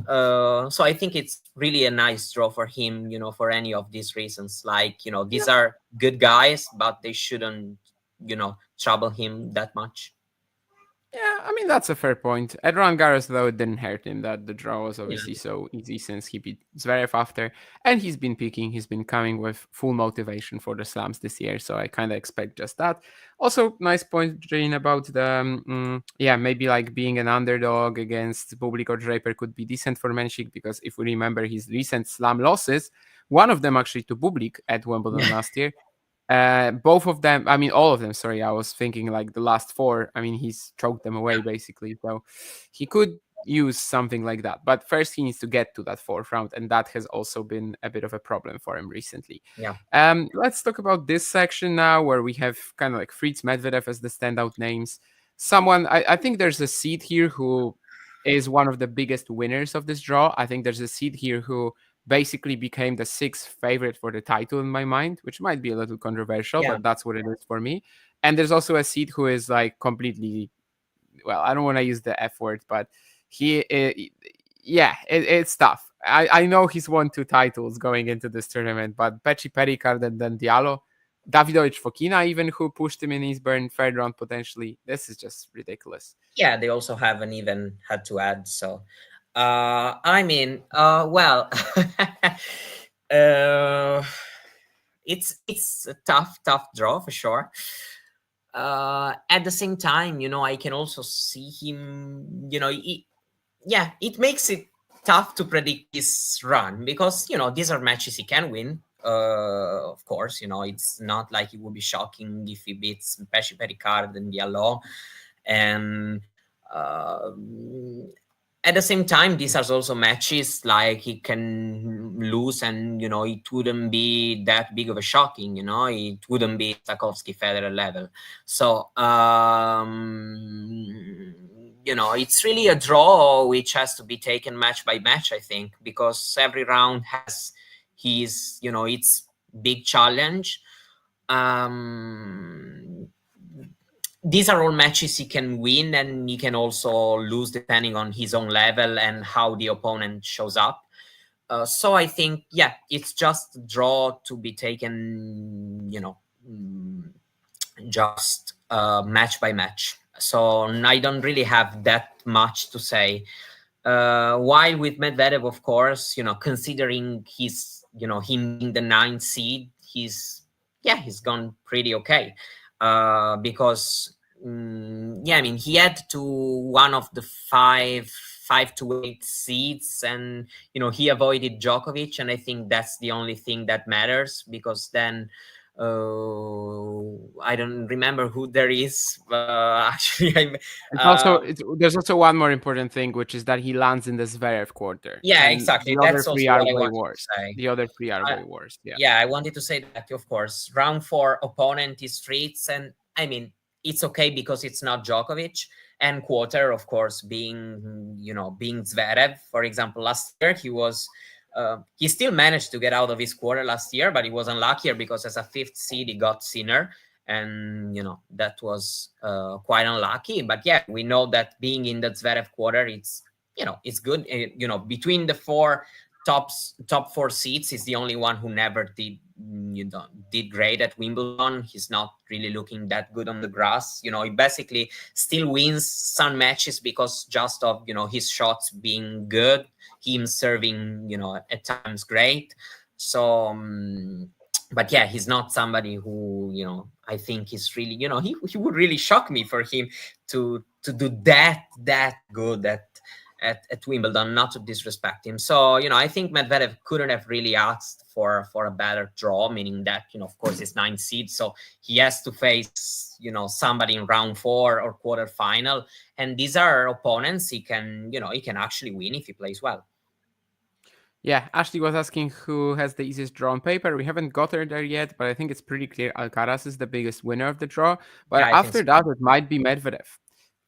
so I think it's really a nice draw for him, for any of these reasons. Like, these are good guys, but they shouldn't, trouble him that much. Yeah, I mean, that's a fair point. At Roland Garros, though, it didn't hurt him that the draw was obviously so easy since he beat Zverev after. And he's been peaking. He's been coming with full motivation for the slams this year. So I kind of expect just that. Also, nice point, Jane, about the, maybe like being an underdog against Bublik or Draper could be decent for Menchik because if we remember his recent slam losses, one of them actually to Bublik at Wimbledon last year. Both of them, all of them, sorry, I was thinking like the last 4, he's choked them away basically, so he could use something like that, but first he needs to get to that 4th round, and that has also been a bit of a problem for him recently. Let's talk about this section now where we have kind of like Fritz, Medvedev as the standout names. I think there's a seed here who is one of the biggest winners of this draw. I think there's a seed here who basically became the 6th favorite for the title in my mind, which might be a little controversial, but that's what it is for me. And there's also a seed who is like completely, well, I don't want to use the F word, but it's tough. I know he's won 2 titles going into this tournament, but Pecci Pericard and then Diallo, Davidovich Fokina even, who pushed him in Eastbourne, 3rd round potentially. This is just ridiculous. Yeah, they also haven't even had to add, so... it's a tough draw for sure. At the same time, I can also see him, it makes it tough to predict his run because, these are matches he can win. Of course, it's not like it would be shocking if he beats Pecci Pericard and Diallo. And at the same time, these are also matches like he can lose and, it wouldn't be that big of a shocking, it wouldn't be Stakhovsky-Federer level. So, it's really a draw which has to be taken match by match, I think, because every round has his, its big challenge. These are all matches he can win and he can also lose depending on his own level and how the opponent shows up. So I think, it's just a draw to be taken, just match by match. So I don't really have that much to say. While with Medvedev, of course, considering his, him being the 9th seed, he's gone pretty okay. Because he had to one of the 5 to 8 seeds, and he avoided Djokovic, and I think that's the only thing that matters, because then I don't remember who there is. Actually, there's also one more important thing, which is that he lands in the Zverev quarter. Yeah, exactly. The That's other three also are what I way wanted worse. to say. The other 3 are way worse. Yeah. Yeah, I wanted to say that, of course. Round 4 opponent is Fritz, and it's okay because it's not Djokovic. And quarter, of course, being Zverev. For example, last year he still managed to get out of his quarter last year, but he was unlucky because as a 5th seed he got Sinner, and that was quite unlucky. But yeah, we know that being in the Zverev quarter, it's good. Between the top 4 seeds, is the only one who never did great at Wimbledon. He's not really looking that good on the grass. He basically still wins some matches because just of his shots being good, him serving at times great. So but yeah, he's not somebody who I think is really he would really shock me for him to do that good at Wimbledon, not to disrespect him. So, I think Medvedev couldn't have really asked for a better draw, meaning that, of course, it's 9th seed. So he has to face, somebody in round 4 or quarterfinal. And these are opponents he can actually win if he plays well. Yeah, Ashley was asking who has the easiest draw on paper. We haven't got her there yet, but I think it's pretty clear Alcaraz is the biggest winner of the draw. But Yeah, after that, it might be Medvedev.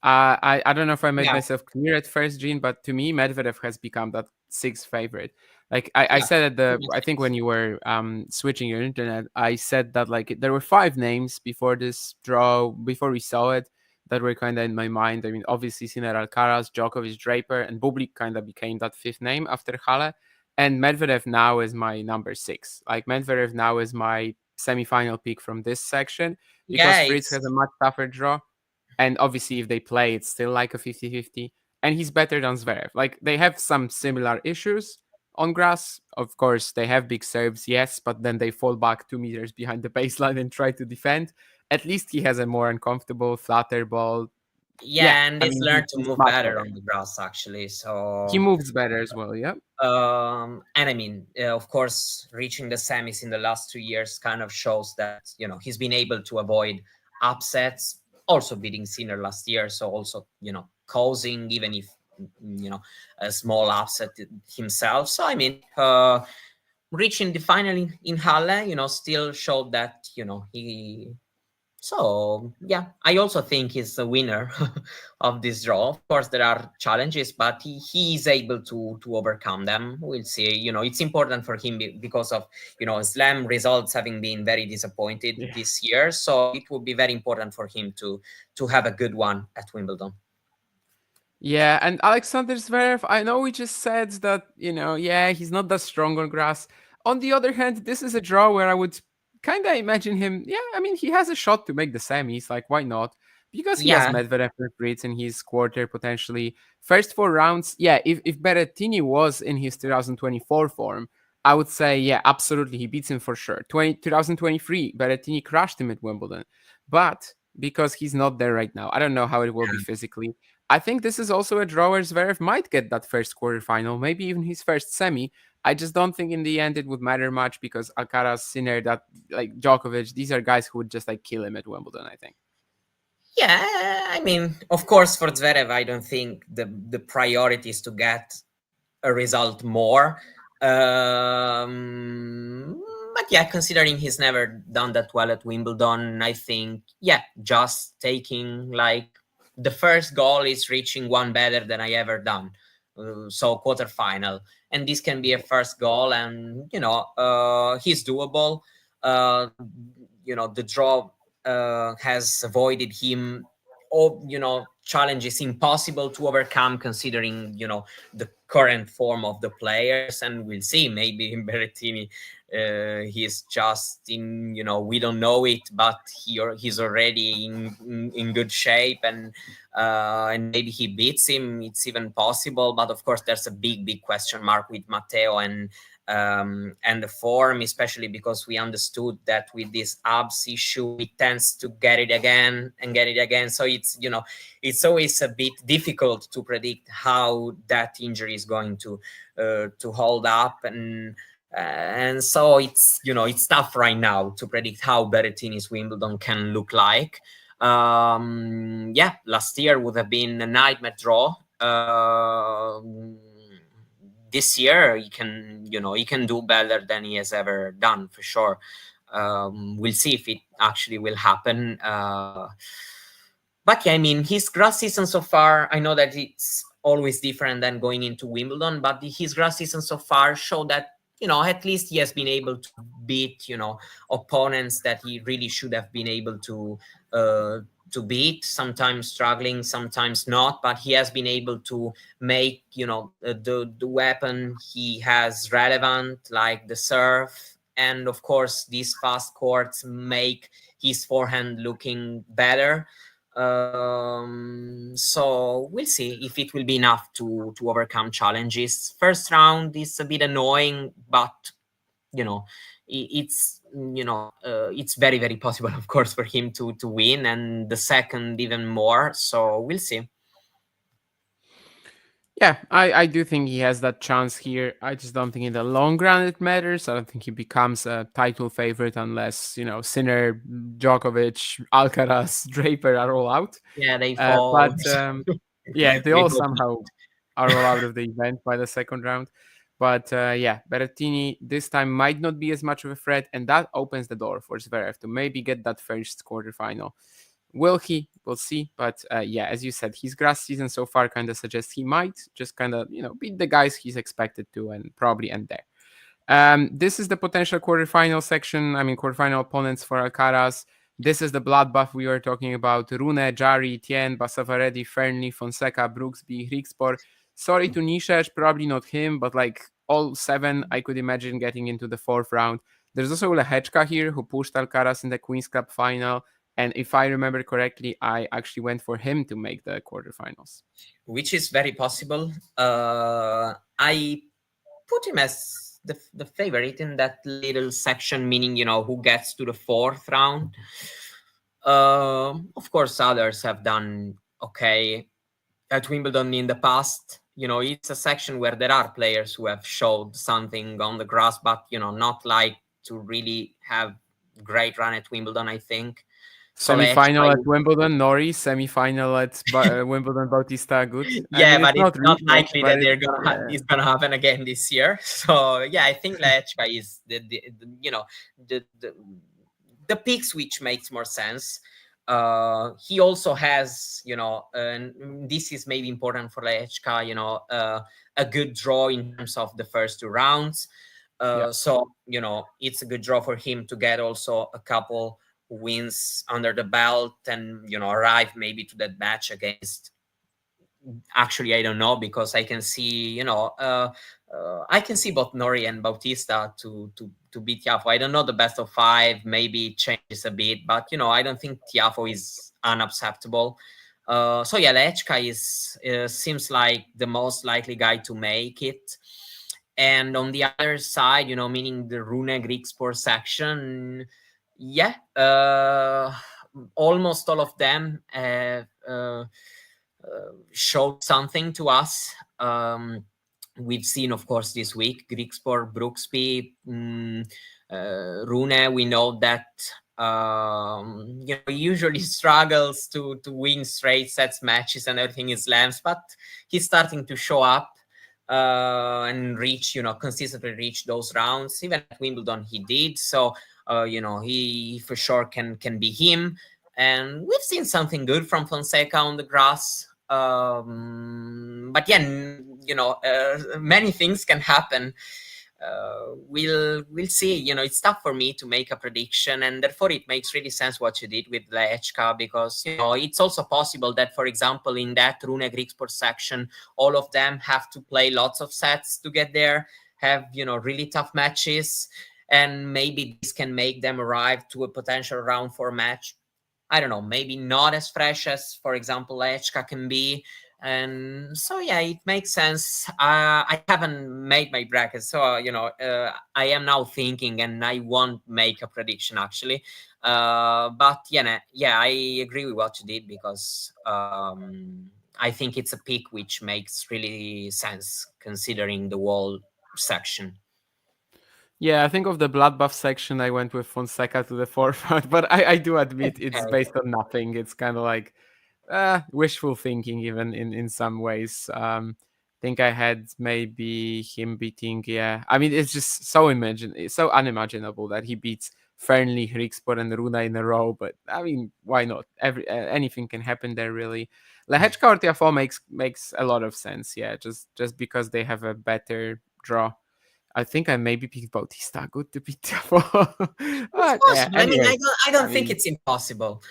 I don't know if I made myself clear at first, Jean, but to me, Medvedev has become that 6th favorite. Like I said I think when you were switching your internet, I said that like there were 5 names before this draw, before we saw it, that were kind of in my mind. I mean, obviously, Sinner, Alcaraz, Djokovic, Draper, and Bublik kind of became that 5th name after Halle. And Medvedev now is my number 6. Like Medvedev now is my semi-final pick from this section, because Fritz has a much tougher draw. And obviously, if they play, it's still like a 50-50. And he's better than Zverev. Like, they have some similar issues on grass. Of course, they have big serves, yes, but then they fall back 2 meters behind the baseline and try to defend. At least he has a more uncomfortable, flatter ball. Yeah, and he's learned to move better on the grass, actually. So he moves better as well, yeah. And of course, reaching the semis in the last 2 years kind of shows that, he's been able to avoid upsets. Also beating Sinner last year, so also causing, even if a small upset himself. So reaching the final in Halle, still showed that he. So yeah, I also think he's the winner of this draw. Of course, there are challenges, but he is able to overcome them. We'll see. It's important for him because of Slam results having been very disappointed this year. So it will be very important for him to have a good one at Wimbledon. Yeah, and Alexander Zverev, I know we just said that he's not that strong on grass. On the other hand, this is a draw where I would kind of imagine him. Yeah, I mean, he has a shot to make the semis. Like, why not? Because he has Medvedev and Fritz in his quarter potentially. First 4 rounds, if Berrettini was in his 2024 form, I would say, yeah, absolutely, he beats him for sure. 2023, Berrettini crushed him at Wimbledon. But because he's not there right now, I don't know how it will be physically. I think this is also a draw where Zverev might get that first quarterfinal, maybe even his first semi. I just don't think in the end it would matter much, because Alcaraz, Sinner, that like Djokovic, these are guys who would just like kill him at Wimbledon, I think. Yeah, of course, for Zverev, I don't think the priority is to get a result more. But yeah, considering he's never done that well at Wimbledon, I think, just taking like the first goal is reaching one better than I ever done. So quarterfinal. And this can be a first goal, and, he's doable. The draw has avoided him challenges impossible to overcome, considering the current form of the players. And we'll see, maybe Berrettini he's just in, we don't know it, but he's already in good shape, and maybe he beats him. It's even possible, but of course there's a big question mark with Matteo and the form, especially because we understood that with this abs issue, he tends to get it again and get it again. So it's always a bit difficult to predict how that injury is going to hold up, and so it's it's tough right now to predict how Berrettini's Wimbledon can look like. Last year would have been a nightmare draw. This year he can do better than he has ever done, for sure. We'll see if it actually will happen. But yeah, I mean, his grass season so far, I know that it's always different than going into Wimbledon, but his grass season so far showed that at least he has been able to beat opponents that he really should have been able to beat, sometimes struggling, sometimes not, but he has been able to make the weapon he has relevant, like the serve, and of course these fast courts make his forehand looking better. So we'll see if it will be enough to overcome challenges. First round is a bit annoying, but it's it's very possible, of course, for him to win, and the second even more. So we'll see. Yeah, I do think he has that chance here. I just don't think in the long run it matters. I don't think he becomes a title favorite unless, Sinner, Djokovic, Alcaraz, Draper are all out. Yeah, they fall. But they all somehow are all out of the event by the second round. But Berrettini this time might not be as much of a threat, and that opens the door for Zverev to maybe get that first quarterfinal. Will he? We'll see. But as you said, his grass season so far kind of suggests he might just kind of, beat the guys he's expected to and probably end there. This is the potential quarterfinal section. I mean, quarterfinal opponents for Alcaraz. This is the bloodbath we were talking about. Rune, Jari, Tien, Basavaredi, Fernley, Fonseca, Brooksby, Griekspoor. Sorry to Nišeš, probably not him, but like all 7, I could imagine getting into the 4th round. There's also Lehečka here, who pushed Alcaraz in the Queen's Cup final. And if I remember correctly, I actually went for him to make the quarterfinals. Which is very possible. I put him as the favorite in that little section, meaning, who gets to the 4th round. Of course, others have done okay at Wimbledon in the past. It's a section where there are players who have showed something on the grass, but, not like to really have great run at Wimbledon, I think. Semi-final at Wimbledon, Norrie. Semi-final at Wimbledon, Bautista Agut. Yeah, but it's not likely that it's gonna happen again this year. So yeah, I think Lehečka is the picks which makes more sense. He also has, and this is maybe important for Lehečka, a good draw in terms of the first 2 rounds. So it's a good draw for him to get also a couple wins under the belt and arrive maybe to that match against, actually I don't know, because I can see I can see both Norrie and Bautista to beat Tiafoe. I don't know, the best of 5 maybe it changes a bit, but I don't think Tiafoe is unacceptable. So yeah, Lehečka is seems like the most likely guy to make it. And on the other side, meaning the Rune Griekspoor section, almost all of them showed something to us. We've seen, of course, this week Griekspoor, Brooksby, Rune. We know that he usually struggles to win straight sets matches and everything in slams, but he's starting to show up and reach, consistently reach those rounds. Even at Wimbledon he did. So he for sure can be him. And we've seen something good from Fonseca on the grass. But yeah, many things can happen. We'll see. It's tough for me to make a prediction, and therefore it makes really sense what you did with Lehečka, because it's also possible that, for example, in that Rune Griekspoor section, all of them have to play lots of sets to get there, have really tough matches. and maybe this can make them arrive to a potential round 4 match. I don't know, maybe not as fresh as, for example, Lehečka can be. And so, yeah, it makes sense. I haven't made my bracket, so, I am now thinking, and I won't make a prediction, actually. But, I agree with what you did, because I think it's a pick which makes really sense, considering the whole section. Yeah, I think of the bloodbath section, I went with Fonseca to the forefront, but I do admit it's based on nothing. It's kind of like wishful thinking, even in some ways. Think I had maybe him beating. Yeah, I mean, it's just so unimaginable that he beats Fernley, Griekspoor, and Runa in a row. But I mean, why not? Anything can happen there, really. Lehečka or Tiafoe makes a lot of sense. Yeah, just because they have a better draw. I think I maybe picked Bautista Agut to beat Tiafoe. Anyway, I don't think it's impossible.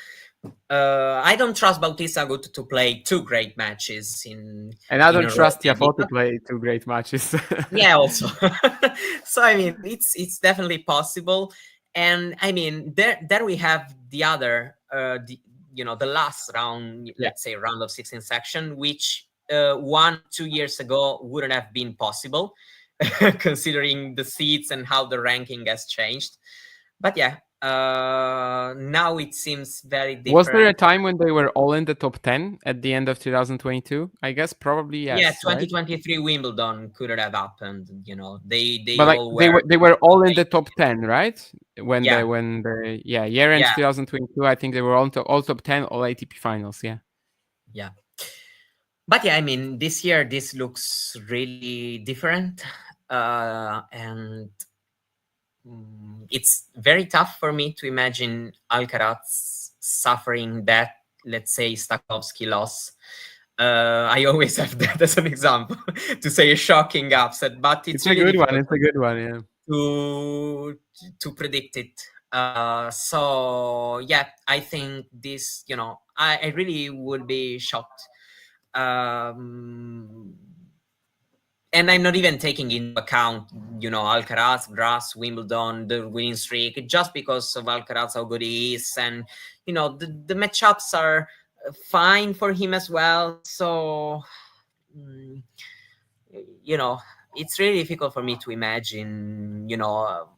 I don't trust Bautista Agut to play 2 great matches and I don't trust Tiafoe to play 2 great matches. Yeah, also. So I mean, it's definitely possible, and I mean, there we have the other, the last round, let's say round of 16 section, which 1-2 years ago wouldn't have been possible, considering the seats and how the ranking has changed. But yeah, now it seems very different. Was there a time when they were all in the top 10 at the end of 2022? I guess probably yes. Yeah, 2023 right? Wimbledon couldn't have happened. They were all in the top 10, right? Year end 2022, I think they were all top 10, all ATP finals. Yeah. Yeah. But yeah, I mean, this year this looks really different, and it's very tough for me to imagine Alcaraz suffering that, let's say, Stakhovsky loss. I always have that as an example to say a shocking upset, but it's really a good one. It's a good one, yeah. To predict it. So yeah, I think this, I really would be shocked. And I'm not even taking into account, Alcaraz, Grass, Wimbledon, the winning streak, just because of Alcaraz, how good he is. And, the matchups are fine for him as well. So, it's really difficult for me to imagine,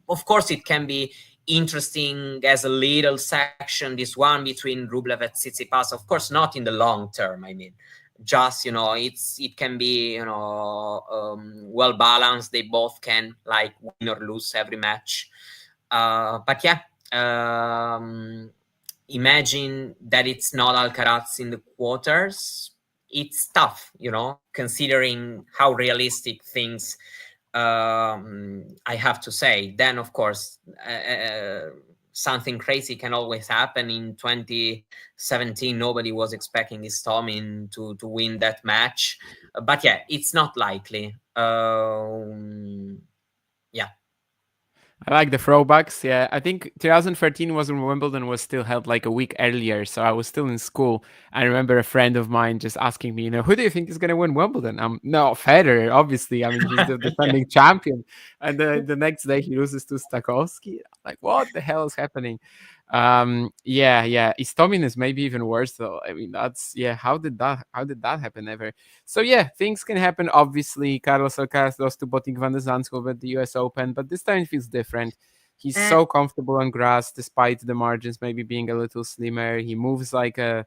of course it can be interesting as a little section, this one between Rublev and Tsitsipas, of course, not in the long term, I mean. Just it can be well balanced. They both can win or lose every match. But yeah, imagine that it's not Alcaraz in the quarters. It's tough, considering how realistic things. I have to say. Then of course. Something crazy can always happen. In 2017, nobody was expecting Istomin to win that match. But yeah, it's not likely. Yeah. I like the throwbacks. Yeah, I think 2013 was when Wimbledon was still held like a week earlier, so I was still in school. I remember a friend of mine just asking me, who do you think is going to win Wimbledon? No, Federer, obviously. I mean, he's the defending champion. And the next day he loses to Stakhovsky. Like, what the hell is happening? Istomin is maybe even worse though. I mean, how did that happen ever? So yeah, things can happen. Obviously, Carlos Alcaraz lost to Botic van de Zandschulp at the US Open, but this time it feels different. He's so comfortable on grass, despite the margins maybe being a little slimmer. He moves like I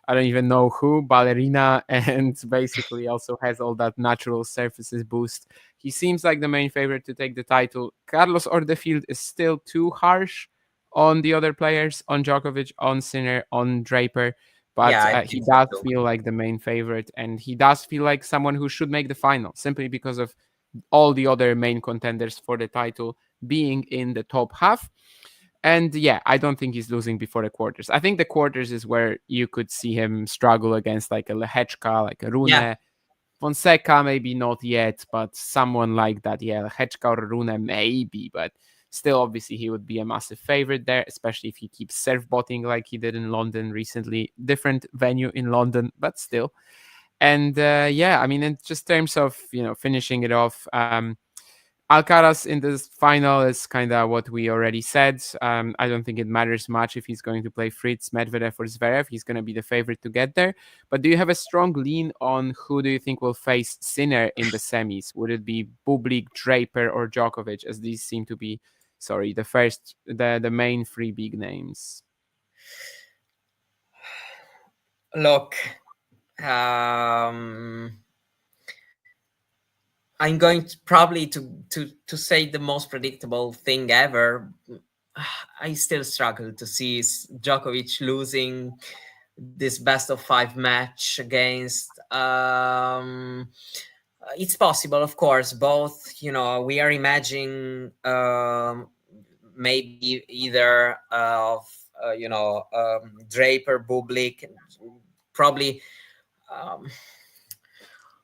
don't even know who, ballerina, and basically also has all that natural surfaces boost. He seems like the main favorite to take the title. Carlos Ordefield is still too harsh on the other players, on Djokovic, on Sinner, on Draper, but he does feel like the main favorite, and he does feel like someone who should make the final, simply because of all the other main contenders for the title being in the top half. And yeah, I don't think he's losing before the quarters. I think the quarters is where you could see him struggle against like a Lehečka, like a Rune. Yeah. Fonseca, maybe not yet, but someone like that. Yeah, Lehečka or Rune, maybe, but still, obviously, he would be a massive favorite there, especially if he keeps surf-botting like he did in London recently. Different venue in London, but still. And I mean, in just terms of, finishing it off, Alcaraz in this final is kind of what we already said. I don't think it matters much if he's going to play Fritz, Medvedev, or Zverev. He's going to be the favorite to get there. But do you have a strong lean on who do you think will face Sinner in the semis? Would it be Bublik, Draper, or Djokovic? As these seem to be, the main three big names. Look, I'm going to probably to say the most predictable thing ever. I still struggle to see Djokovic losing this best of 5 match against. It's possible, of course. Both, we are imagining maybe either of Draper, Bublik, probably.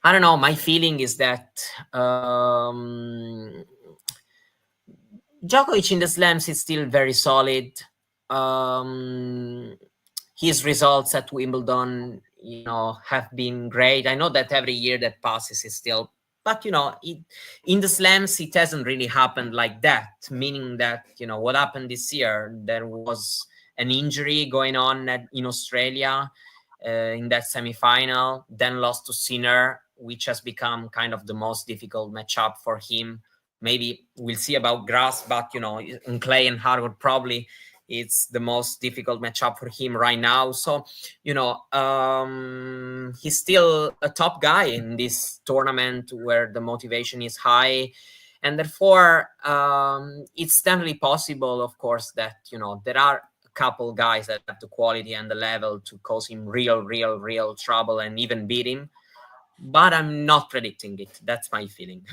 I don't know. My feeling is that Djokovic in the slams is still very solid. His results at Wimbledon, have been great. I know that every year that passes is still, but in the slams it hasn't really happened like that. Meaning that what happened this year, there was an injury going on in Australia in that semi-final, then lost to Sinner, which has become kind of the most difficult matchup for him. Maybe we'll see about grass, but in clay and hardwood, probably it's the most difficult matchup for him right now. So, he's still a top guy in this tournament where the motivation is high. And therefore, it's definitely possible, of course, that, there are a couple guys that have the quality and the level to cause him real trouble and even beat him. But I'm not predicting it. That's my feeling.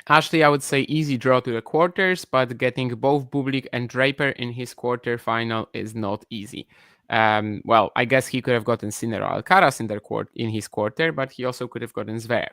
Ashley, I would say easy draw to the quarters, but getting both Bublik and Draper in his quarter final is not easy. Well, I guess he could have gotten Sinner or Alcaraz in his quarter, but he also could have gotten Zverev.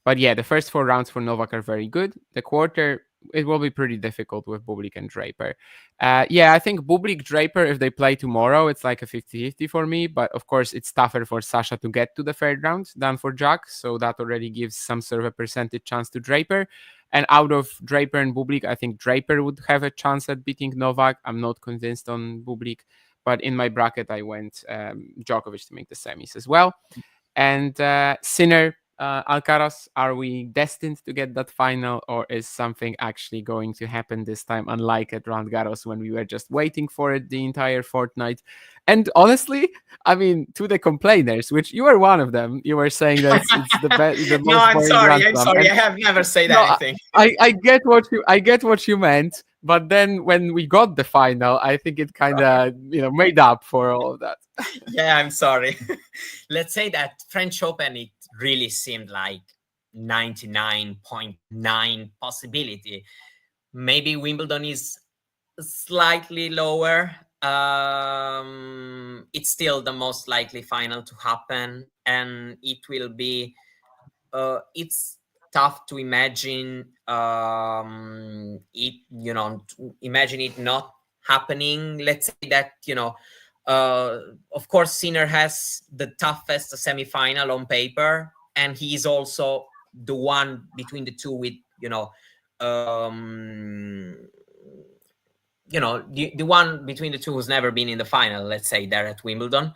But yeah, the first 4 rounds for Novak are very good. The quarter, it will be pretty difficult with Bublik and Draper. I think Bublik, Draper, if they play tomorrow, it's like a 50-50 for me. But of course, it's tougher for Sasha to get to the third round than for Jack. So that already gives some sort of a percentage chance to Draper. And out of Draper and Bublik, I think Draper would have a chance at beating Novak. I'm not convinced on Bublik. But in my bracket, I went Djokovic to make the semis as well. And Sinner, Alcaraz, are we destined to get that final, or is something actually going to happen this time, unlike at Roland Garros when we were just waiting for it the entire fortnight? And honestly, I mean, to the complainers, which you were one of them, you were saying that it's the best. No, I'm sorry. I have never said anything. I get what you meant, but then when we got the final, I think it kind of made up for all of that. Yeah, I'm sorry. Let's say that French Open, it really seemed like 99.9 possibility. Maybe Wimbledon is slightly lower. It's still the most likely final to happen, and it will be it's tough to imagine imagine it not happening. Let's say that of course, Sinner has the toughest semi-final on paper, and he is also the one between the two with the one between the two who's never been in the final. Let's say there at Wimbledon.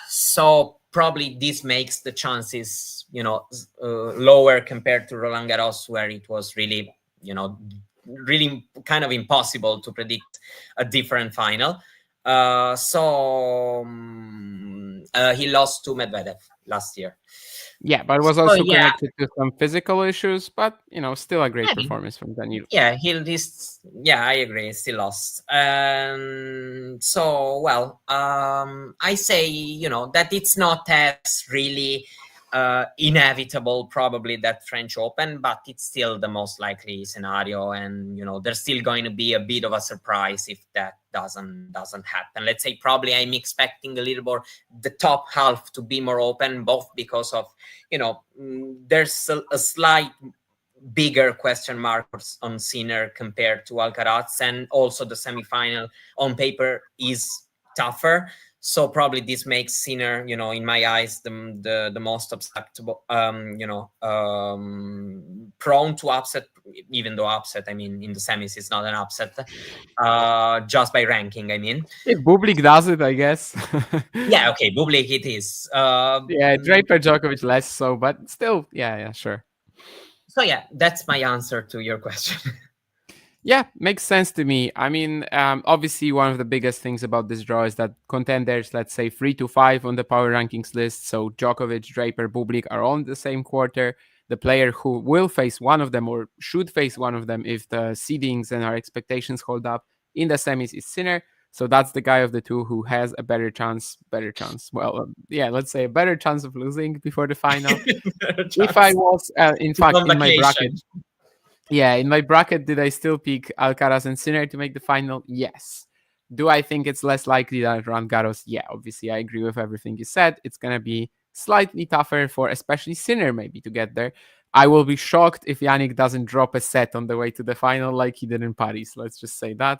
So probably this makes the chances lower compared to Roland Garros, where it was really really kind of impossible to predict a different final. So he lost to Medvedev last year. Yeah, but it was also connected to some physical issues, but still a great performance from Danilo. Yeah, I agree, still lost. So, well, I say, that it's not as really inevitable, probably, that French Open, but it's still the most likely scenario, and there's still going to be a bit of a surprise if that doesn't happen. Let's say probably I'm expecting a little more the top half to be more open, both because of there's a slight bigger question mark on Sinner compared to Alcaraz, and also the semifinal on paper is tougher. So probably this makes Sinner, in my eyes, the most acceptable, prone to upset, even though upset, I mean, in the semis, it's not an upset, just by ranking, I mean. If Bublik does it, I guess. Yeah, okay, Bublik it is. Yeah, Draper, Djokovic less so, but still, yeah, sure. So yeah, that's my answer to your question. Yeah, makes sense to me. I mean, obviously, one of the biggest things about this draw is that contenders, let's say 3 to 5 on the power rankings list, so Djokovic, Draper, Bublik are all in the same quarter. The player who will face one of them or should face one of them if the seedings and our expectations hold up in the semis is Sinner. So that's the guy of the two who has a better chance. Well, let's say a better chance of losing before the final. If I was, in fact, in my bracket. Yeah, in my bracket, did I still pick Alcaraz and Sinner to make the final? Yes. Do I think it's less likely that Roland Garros? Yeah, obviously, I agree with everything you said. It's going to be slightly tougher for especially Sinner maybe to get there. I will be shocked if Yannick doesn't drop a set on the way to the final like he did in Paris. Let's just say that.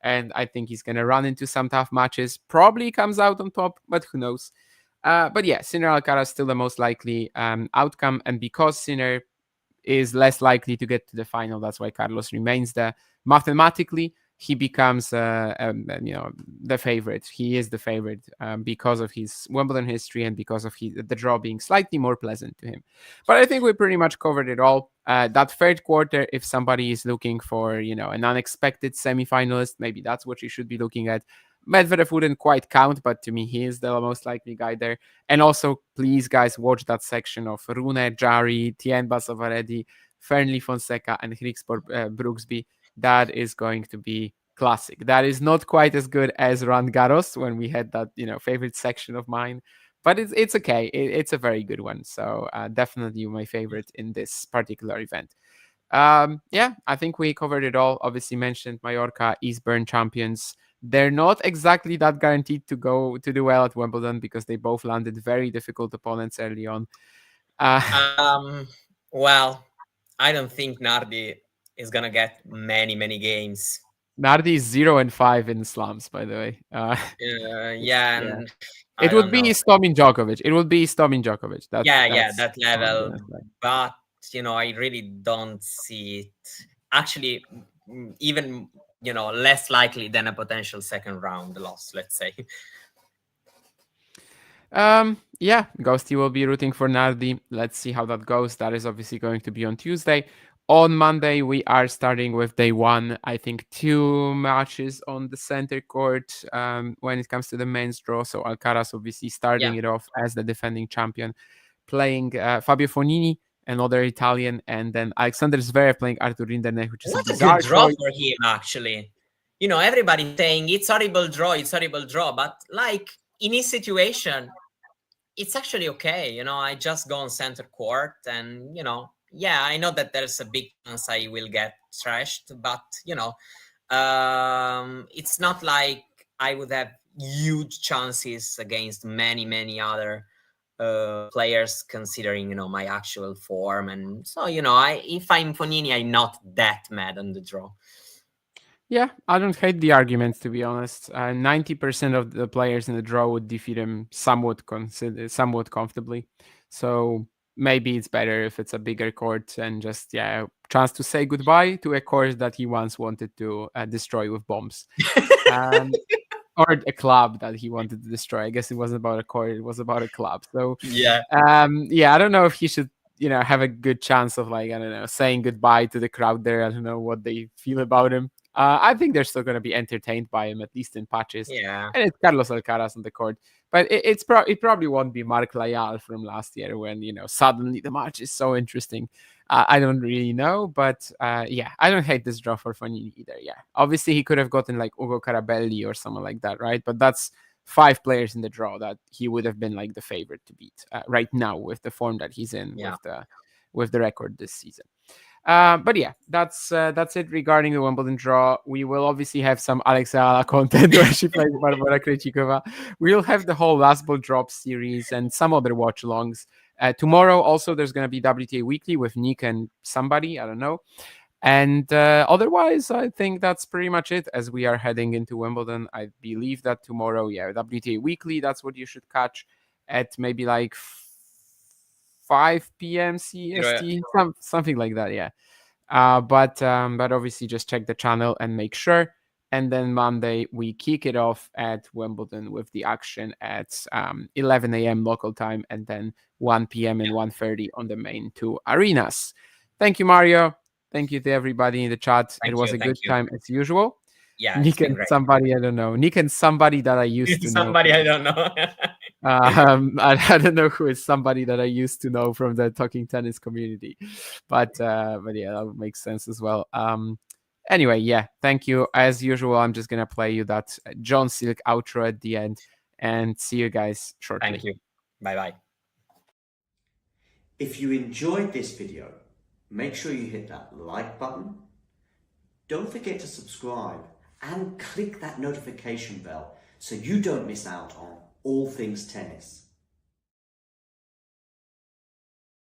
And I think he's going to run into some tough matches. Probably comes out on top, but who knows? But yeah, Sinner Alcaraz still the most likely outcome. And because Sinner is less likely to get to the final, that's why Carlos remains there. Mathematically, he becomes the favorite. He is the favorite because of his Wimbledon history and because of the draw being slightly more pleasant to him. But I think we pretty much covered it all. That third quarter, if somebody is looking for an unexpected semi-finalist, maybe that's what you should be looking at. Medvedev wouldn't quite count, but to me, he is the most likely guy there. And also, please, guys, watch that section of Rune, Jari, Tien Basavaredi, Fernley Fonseca, and Grigspor Brooksby. That is going to be classic. That is not quite as good as Roland Garros when we had that, favorite section of mine. But it's okay. It's a very good one. So definitely my favorite in this particular event. I think we covered it all. Obviously mentioned Mallorca, Eastbourne champions. They're not exactly that guaranteed to do well at Wimbledon because they both landed very difficult opponents early on. Well, I don't think Nardi is gonna get many games. Nardi is 0-5 in slams, by the way. It would be Stomin Djokovic. It would be Stomin Djokovic. That level. But I really don't see it. Actually, even less likely than a potential second round loss, let's say. Ghosty will be rooting for Nardi. Let's see how that goes. That is obviously going to be on Tuesday. On Monday, we are starting with day one. I think 2 matches on the center court when it comes to the men's draw. So Alcaraz obviously starting it off as the defending champion, playing Fabio Fognini, another Italian, and then Alexander Zverev playing Arthur Rinderknech, which is a good draw for him, actually. Everybody saying it's horrible draw, but like in his situation, it's actually okay. I just go on center court and, I know that there's a big chance I will get thrashed, but, it's not like I would have huge chances against many other players considering, my actual form. And so, if I'm Fognini, I'm not that mad on the draw. Yeah, I don't hate the arguments, to be honest. 90% of the players in the draw would defeat him somewhat comfortably. So maybe it's better if it's a bigger court and just, chance to say goodbye to a court that he once wanted to destroy with bombs. Or a club that he wanted to destroy. I guess it wasn't about a court, it was about a club. So I don't know if he should, have a good chance of saying goodbye to the crowd there. I don't know what they feel about him. I think they're still going to be entertained by him, at least in patches. Yeah. And it's Carlos Alcaraz on the court. But it probably won't be Marc Layal from last year when, suddenly the match is so interesting. I don't really know. But I don't hate this draw for Fognini either. Yeah. Obviously, he could have gotten like Ugo Carabelli or someone like that, right? But that's 5 players in the draw that he would have been like the favorite to beat right now with the form that he's in with the record this season. But that's it regarding the Wimbledon draw. We will obviously have some Alexia Ala content where she plays Barbara Krejcikova. We'll have the whole Last Ball Drop series and some other watch-alongs. Tomorrow also there's going to be WTA Weekly with Nick and somebody, I don't know. And otherwise, I think that's pretty much it as we are heading into Wimbledon. I believe that tomorrow, WTA Weekly, that's what you should catch at maybe like 5 p.m. CST, something like that, yeah. But obviously just check the channel and make sure. And then Monday, we kick it off at Wimbledon with the action at 11 a.m. local time, and then 1 p.m. and 1:30 on the main two arenas. Thank you, Mario. Thank you to everybody in the chat. It was a good time as usual. Yeah, Nick and somebody I don't know. Nick and somebody that I used to know. Somebody I don't know. I don't know who is somebody that I used to know from the Talking Tennis community, but yeah, that would make sense as well. Anyway, yeah, thank you. As usual, I'm just gonna play you that John Silk outro at the end, and see you guys shortly. Thank you. Bye bye. If you enjoyed this video, make sure you hit that like button. Don't forget to subscribe and click that notification bell so you don't miss out on all things tennis.